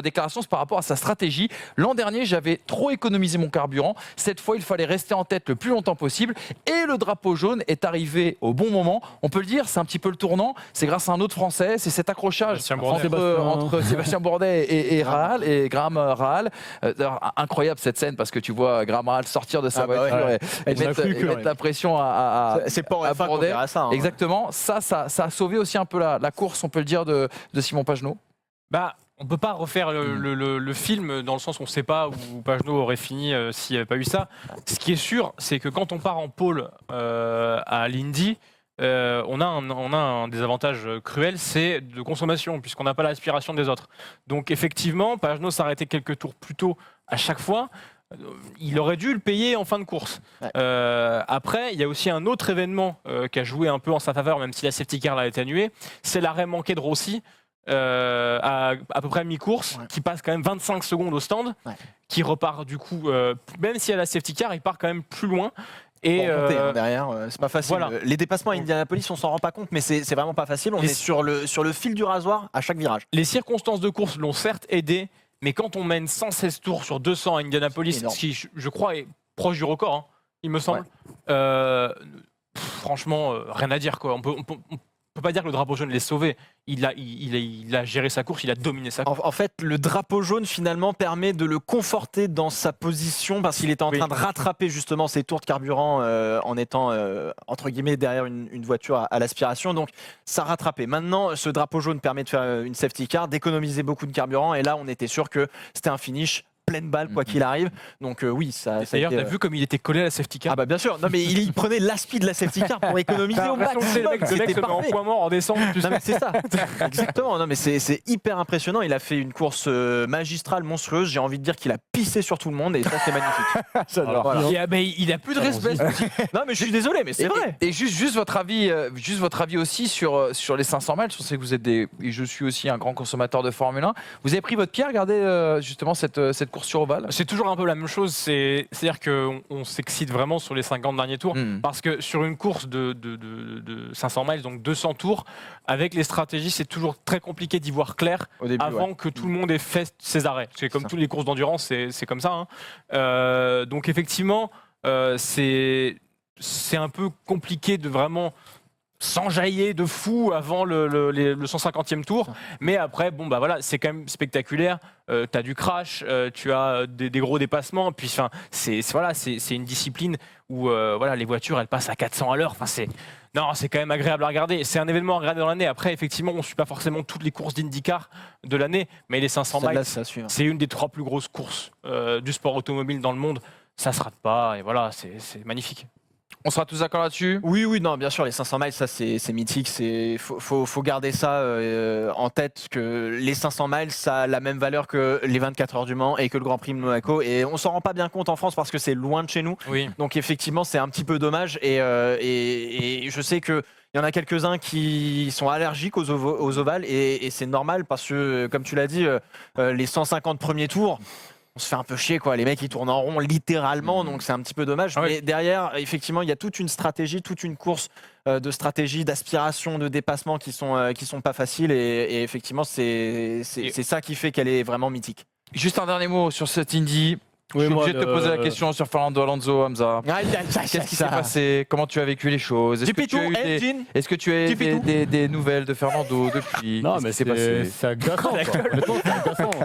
Déclaration, c'est par rapport à sa stratégie. L'an dernier j'avais trop économisé mon carburant, cette fois il fallait rester en tête le plus longtemps possible, et le drapeau jaune est arrivé au bon moment. On peut le dire, c'est un petit peu le tournant. C'est grâce à un autre Français, c'est cet accrochage entre Sébastien Bourdet et Rahal, et Graham Rahal. Incroyable cette scène, parce que tu vois Graham Rahal sortir de sa voiture et mettre la pression à c'est pas en Bourdet. Verra ça, hein. Exactement. Ça a sauvé aussi un peu la course, on peut le dire, de Simon Pagenaud. on peut pas refaire le film dans le sens où on ne sait pas où Pagenaud aurait fini s'il n'y avait pas eu ça. Ce qui est sûr, c'est que quand on part en pôle à l'Indy, on a un désavantage cruel, c'est de consommation, puisqu'on n'a pas l'aspiration des autres. Donc effectivement, Pagenaud s'arrêtait quelques tours plus tôt à chaque fois. Il aurait dû le payer en fin de course. Ouais. Après, il y a aussi un autre événement qui a joué un peu en sa faveur, même si la safety car l'a atténué, c'est l'arrêt manqué de Rossi. À peu près mi-course, qui passe quand même 25 secondes au stand, qui repart du coup, même s'il y a la safety car, il part quand même plus loin. Et pour monter, derrière, c'est pas facile. voilà. Les dépassements à Indianapolis, on s'en rend pas compte, mais c'est vraiment pas facile. On est sur le fil du rasoir à chaque virage. Les circonstances de course l'ont certes aidé, mais quand on mène 116 tours sur 200 à Indianapolis, ce qui, je crois, est proche du record, hein, il me semble, franchement, rien à dire, quoi. On peut pas dire que le drapeau jaune l'ait sauvé. Il a géré sa course, il a dominé sa course. En fait, le drapeau jaune finalement permet de le conforter dans sa position parce qu'il était en train de rattraper justement ses tours de carburant en étant entre guillemets derrière une voiture à l'aspiration. Donc ça rattrapait. Maintenant, ce drapeau jaune permet de faire une safety car, d'économiser beaucoup de carburant et là, on était sûr que c'était un finish pleine balle quoi qu'il arrive. Donc oui, ça. D'ailleurs, t'as vu comme il était collé à la safety car. Ah bah bien sûr. Non mais il prenait l'aspi de la safety car pour économiser au maximum. Le mec se met en point mort en descendant. Non mais c'est ça. Exactement. Non mais c'est hyper impressionnant. Il a fait une course magistrale, monstrueuse. J'ai envie de dire qu'il a pissé sur tout le monde et ça c'est magnifique. J'adore. Voilà. Il a plus de respect. Non mais je suis désolé, mais c'est vrai. Et juste votre avis aussi sur les 500 miles. Je sais que vous êtes et je suis aussi un grand consommateur de Formule 1. Vous avez pris votre pied à regarder justement cette course sur ovale. C'est toujours un peu la même chose, c'est-à-dire qu'on s'excite vraiment sur les 50 derniers tours, parce que sur une course de 500 miles, donc 200 tours, avec les stratégies, c'est toujours très compliqué d'y voir clair avant que tout le monde ait fait ses arrêts. C'est comme toutes les courses d'endurance, c'est comme ça. Hein. Donc effectivement, c'est un peu compliqué de vraiment s'enjailler de fou avant le 150e tour, mais après bon bah voilà, c'est quand même spectaculaire. T'as du crash, tu as des gros dépassements, puis enfin c'est une discipline où voilà, les voitures elles passent à 400 à l'heure. Enfin c'est quand même agréable à regarder. C'est un événement à regarder dans l'année. Après effectivement on suit pas forcément toutes les courses d'IndyCar de l'année, mais les 500 miles c'est une des 3 plus grosses courses du sport automobile dans le monde. Ça se rate pas et voilà, c'est magnifique. On sera tous d'accord là-dessus ? Oui, non, bien sûr, les 500 miles, ça c'est mythique. Faut garder ça en tête, que les 500 miles, ça a la même valeur que les 24 heures du Mans et que le Grand Prix de Monaco. Et on s'en rend pas bien compte en France parce que c'est loin de chez nous. Oui. Donc effectivement, c'est un petit peu dommage. Et je sais qu'il y en a quelques-uns qui sont allergiques aux ovales et c'est normal parce que, comme tu l'as dit, les 150 premiers tours, on se fait un peu chier quoi, les mecs ils tournent en rond littéralement, donc c'est un petit peu dommage. Mais derrière, effectivement, il y a toute une stratégie, toute une course de stratégie, d'aspiration, de dépassement qui sont pas faciles et effectivement c'est ça qui fait qu'elle est vraiment mythique. Juste un dernier mot sur cette Indy. Je suis obligé de te poser la question sur Fernando Alonso, Hamza. Qu'est-ce qui s'est passé? Comment tu as vécu les choses? Est-ce que tu as eu des nouvelles de Fernando depuis? Non, mais c'est agaçant. Honnêtement,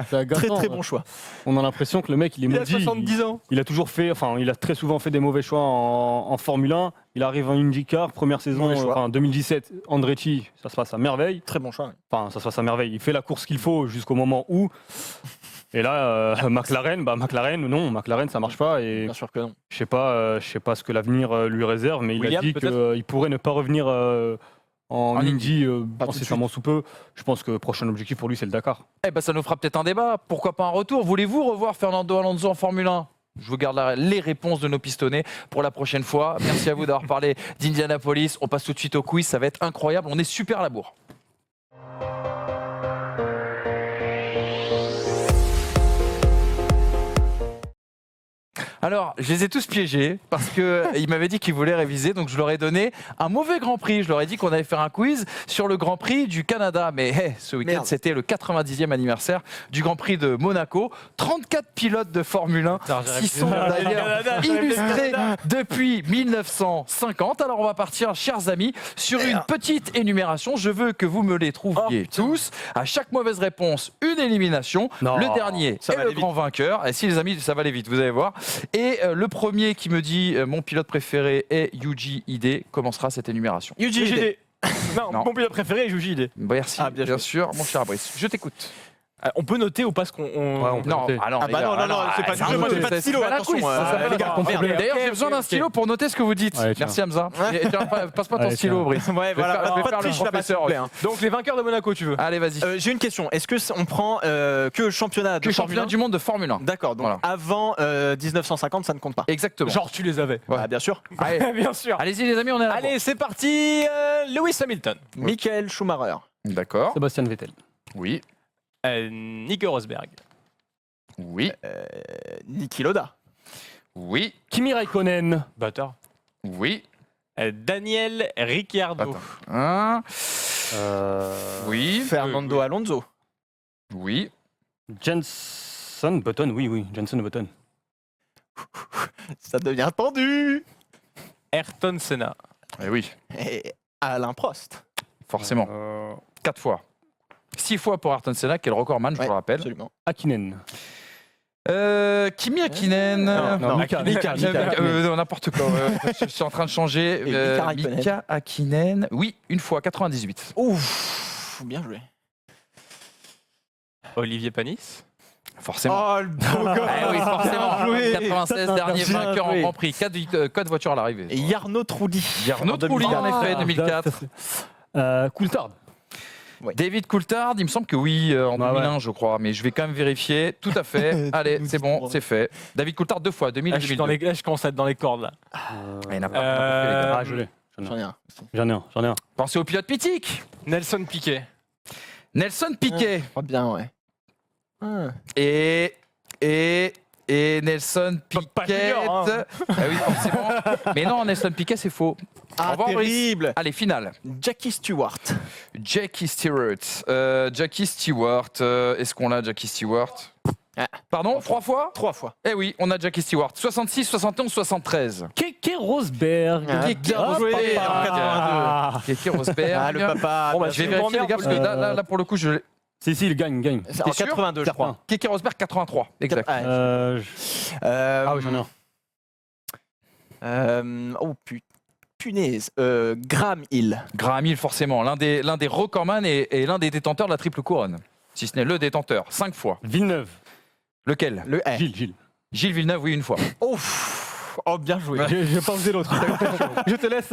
c'est agaçant. Très bon choix. On a l'impression que le mec, il est maudit. Il a 70 ans. Il a très souvent fait des mauvais choix en Formule 1. Il arrive en IndyCar, première saison, 2017, Andretti, ça se passe à merveille. Très bon choix. Enfin, ça se passe à merveille. Il fait la course qu'il faut jusqu'au moment où. Et là, McLaren, ça marche pas. Et bien sûr que non. Je sais pas ce que l'avenir lui réserve, mais il a dit qu'il pourrait ne pas revenir en Indy incessamment sous peu. Je pense que le prochain objectif pour lui, c'est le Dakar. Eh ben, ça nous fera peut-être un débat. Pourquoi pas un retour? Voulez-vous revoir Fernando Alonso en Formule 1? Je vous garde les réponses de nos pistonnés pour la prochaine fois. Merci à vous d'avoir parlé d'Indianapolis. On passe tout de suite au quiz, ça va être incroyable. On est super à la bourre. Alors, je les ai tous piégés parce qu'ils m'avaient dit qu'ils voulaient réviser, donc je leur ai donné un mauvais Grand Prix. Je leur ai dit qu'on allait faire un quiz sur le Grand Prix du Canada. Mais ce week-end, c'était le 90e anniversaire du Grand Prix de Monaco. 34 pilotes de Formule 1 qui sont d'ailleurs illustrés depuis 1950. Alors, on va partir, chers amis, sur une petite énumération. Je veux que vous me les trouviez tous. À chaque mauvaise réponse, une élimination. Le dernier est le grand vainqueur. Et si les amis, ça va aller vite, vous allez voir. Et le premier qui me dit mon pilote préféré est Yuji Ide commencera cette énumération. Yuji Ide. Non, mon pilote préféré est Yuji Ide. Merci, bien sûr, mon cher Brice. Je t'écoute. On peut noter ou pas ce qu'on. Ouais, on peut Non, noter. ah non, Ah les bah gars, non, c'est pas du jeu, moi j'ai pas de stylo, c'est pas la attention. quiz, ça s'appelle les un gars, carton merde. complet. D'ailleurs, j'ai ok, besoin d'un ok. stylo pour noter ce que vous dites. Ouais, tiens. Merci Hamza. Ouais. Et tiens, passe-moi ton Allez, stylo, tiens. Brice. Ouais, Je vais voilà, faire pas le de triche là-bas, s'il professeur. vous plaît, hein. Donc les vainqueurs de Monaco, tu veux. Allez, vas-y. J'ai une question. Est-ce que on prend que le championnat de Que Formule championnat 1 du monde de Formule 1. D'accord, donc Voilà. avant 1950, ça ne compte pas. Exactement. Genre, tu les avais. Bah, bien sûr. Allez, Bien sûr. allez-y les amis, on est là. Allez, c'est parti. Lewis Hamilton. Michael Schumacher. D'accord. Sébastien Vettel. Oui. Nico Rosberg. Oui. Niki Loda. Oui. Kimi Raikkonen. Bâtard. Oui. Daniel Ricciardo. Attends. Hein. Oui. Fernando Alonso. Oui. Jenson Button. Oui. Jenson Button. Ça devient tendu. Ayrton Senna. Eh oui. Et Alain Prost. Forcément. 4 fois. 6 fois pour Ayrton Senna, qui est le recordman, je Ouais, vous le rappelle. Absolument. Hakkinen. Kimi Hakkinen. Non, Mika. Non, n'importe quoi. Je suis en train de changer. Et Mika Raikkonen. Mika Hakkinen. Oui, une fois, 98. Ouf, bien joué. Olivier Panis. Forcément. Oh, le beau gosse. Eh oui, forcément. Bien joué. 96, dernier Bien vainqueur en joué. Grand Prix. 4 voitures à l'arrivée. Et Yarno Trulli. Yarno En Trulli, en 2004. effet, 2004. Coulthard. David Coulthard, il me semble que oui, en Ah ouais. 2001, je crois, mais je vais quand même vérifier. Tout à fait. Allez, c'est bon, c'est fait. David Coulthard 2 fois, 2000 et Là, je, suis dans 2002. là, je commence à être dans les cordes là. Il n'a pas fait, les gars. Ah, je l'ai. J'en ai un. J'en ai un. Pensez au pilote mythique. Nelson Piquet. Nelson Piquet. Je crois bien, ouais. Et Nelson Pas Piquet. junior, hein. Ah oui, forcément. Mais non, Nelson Piquet, c'est faux. Au Ah, revoir, Brice. terrible. Allez, finale. Jackie Stewart. Jackie Stewart. Est-ce qu'on l'a, Jackie Stewart? Ah. Pardon, 3 fois? 3 fois. Eh oui, on a Jackie Stewart. 66, 71, 73. Keke Rosberg. Ah, Keke bien Rosberg. joué, en 82. Keke Rosberg. Ah, le papa. Bon, bah, Je vais c'est vérifier, les gars, parce que là, pour le coup, je. Si, il gagne. C'est en T'es sûr 82, je crois. Keke Rosberg, 83. Exact. Ah, Ah oui, j'en ai un. Oh punaise. Graham Hill. Graham Hill, forcément. L'un des recordman et l'un des détenteurs de la triple couronne. Si ce n'est le détenteur. 5 fois. Villeneuve. Lequel? Le Gilles. Gilles Villeneuve, oui, une fois. Oh, bien joué. J'ai pas osé l'autre. Je te laisse.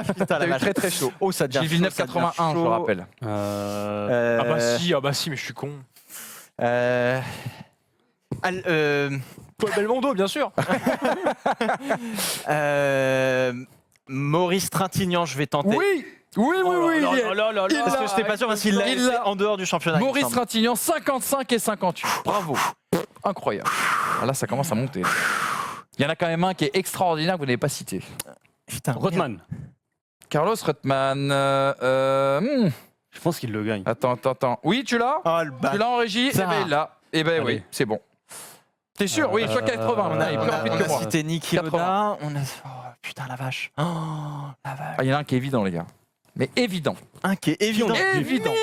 Putain, T'as la eu vache. très très chaud. Oh, ça devient Gilles Villeneuve, chaud, ça devient 81, je le chaud. rappelle. Ah bah si, mais je suis con. Paul Belmondo, bien sûr. Maurice Trintignant, je vais tenter. Oui, Oh là là là là Il Parce l'a- que je n'étais pas sûr parce qu'il l'a il fait l'a- en dehors du championnat. il me Maurice semble. Trintignant, 55 et 58. Bravo. Incroyable. Ah, là, ça commence à monter. Il y en a quand même un qui est extraordinaire que vous n'avez pas cité. Putain, Rothman. Carlos Reutemann. Je pense qu'il le gagne. Attends. Oui, tu l'as? Oh, le Tu l'as en régie? Eh ça. ben, il l'a. Eh ben oui, Allez. c'est bon. T'es sûr? Oui, je suis à 80. on a- il est On plus a, rapide on que a moi. cité Niki 80. Loda. On a... Oh, putain, la vache. Oh, la vache. Ah, il y en a un qui est évident, les gars. Mais évident. Un qui est évident. Évident.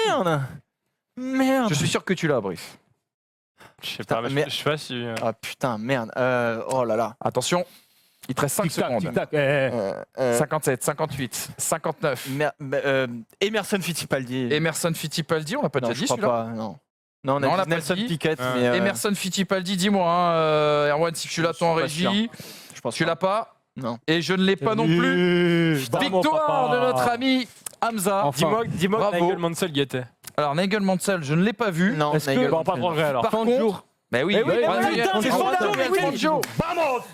Merde. Je suis sûr que tu l'as, Brice. Je sais pas, mais- je sais pas si. Ah putain, merde. Oh là là. Attention, il te reste 5 secondes. Tic-tac. 57, 58, 59. Emerson Fittipaldi. Emerson Fittipaldi, on l'a pas Non, déjà je dit crois celui-là? pas. Non, on Non, on a l'a dit pas Nelson dit. Piquet. Ah. Mais, Emerson Fittipaldi, dis-moi, hein, Erwan, si tu l'as je toi en suis pas régie. je pense Tu l'as pas? Non. Et je ne l'ai pas non plus. Bravo, Victoire papa. de notre ami Hamza. Enfin. Dis-moi Bravo. que Nigel Mansell y était. Alors, Nigel Mansell, je ne l'ai pas vu. Non, Est-ce que- Nigel Bon, pas trop Mansell. vrai alors. Par Fangio. contre, bah oui, Eh oui, Juan mais Manuel putain, c'est Fangio. son nom, Juan oui. Fangio.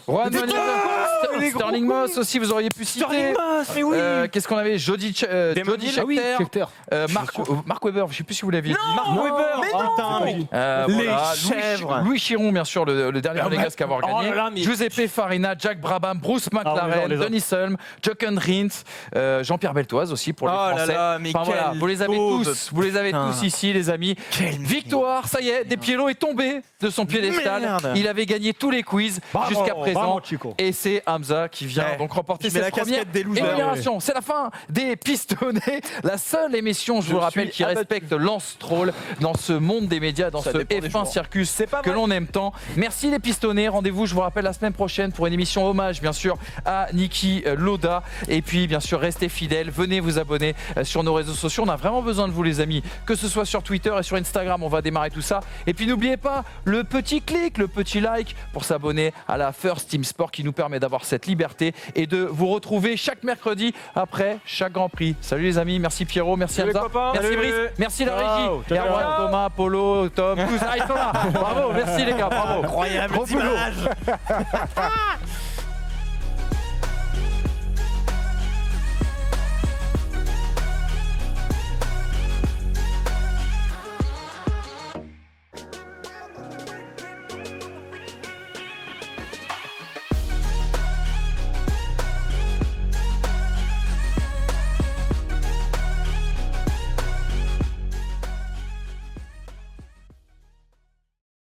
Juan Manuel Sterling Moss aussi, vous auriez pu citer. Sterling Moss, mais oui. Qu'est-ce qu'on avait? Jody Damon Hill. Ah oui, Scheckter. Scheckter. Mark Webber, je ne sais plus si vous l'aviez dit. Non, Weber. mais Oh, non. putain, mais- Les Les chèvres. Louis Chiron, bien sûr, le dernier Ah, monégasque à avoir oh gagné. là là, mais- Giuseppe Farina, Jack Brabham, Bruce on McLaren, les a. Denis Hulme, Jochen Rindt, Jean-Pierre Beltoise aussi pour les Oh là Français. là, mais Enfin, voilà, quel vous les avez pauvre. tous, vous les avez Putain. tous ici, les amis. Quel Victoire, ça y est, Despiello est tombé. de son piédestal. Merde. Il avait gagné tous les quiz jusqu'à présent. Bravo, Chico. Et c'est Hamza qui vient Eh, donc remporter je mets cette la première casquette des losers. élimination. C'est la fin des pistonnés. La seule émission, je vous le rappelle, qui respecte Lance Troll dans ce monde des médias, dans Ça ce dépend des F1 jours. circus C'est pas que mal. l'on aime tant. Merci les pistonnés. Rendez-vous, je vous rappelle, la semaine prochaine pour une émission hommage, bien sûr, à Niki Lauda. Et puis, bien sûr, restez fidèles. Venez vous abonner sur nos réseaux sociaux. On a vraiment besoin de vous, les amis, que ce soit sur Twitter et sur Instagram. On va démarrer tout ça. Et puis, n'oubliez pas le petit clic, le petit like pour s'abonner à la First Team Sport qui nous permet d'avoir cette liberté et de vous retrouver chaque mercredi après chaque Grand Prix. Salut les amis, merci Pierrot, merci Salut les Hamza, copains. merci Salut. Brice, merci la régie, Ciao. Erwan, Ciao. Thomas, Polo, Tom, tous, ils sont là. Bravo, merci les gars, bravo. Incroyable Gros boulot. image.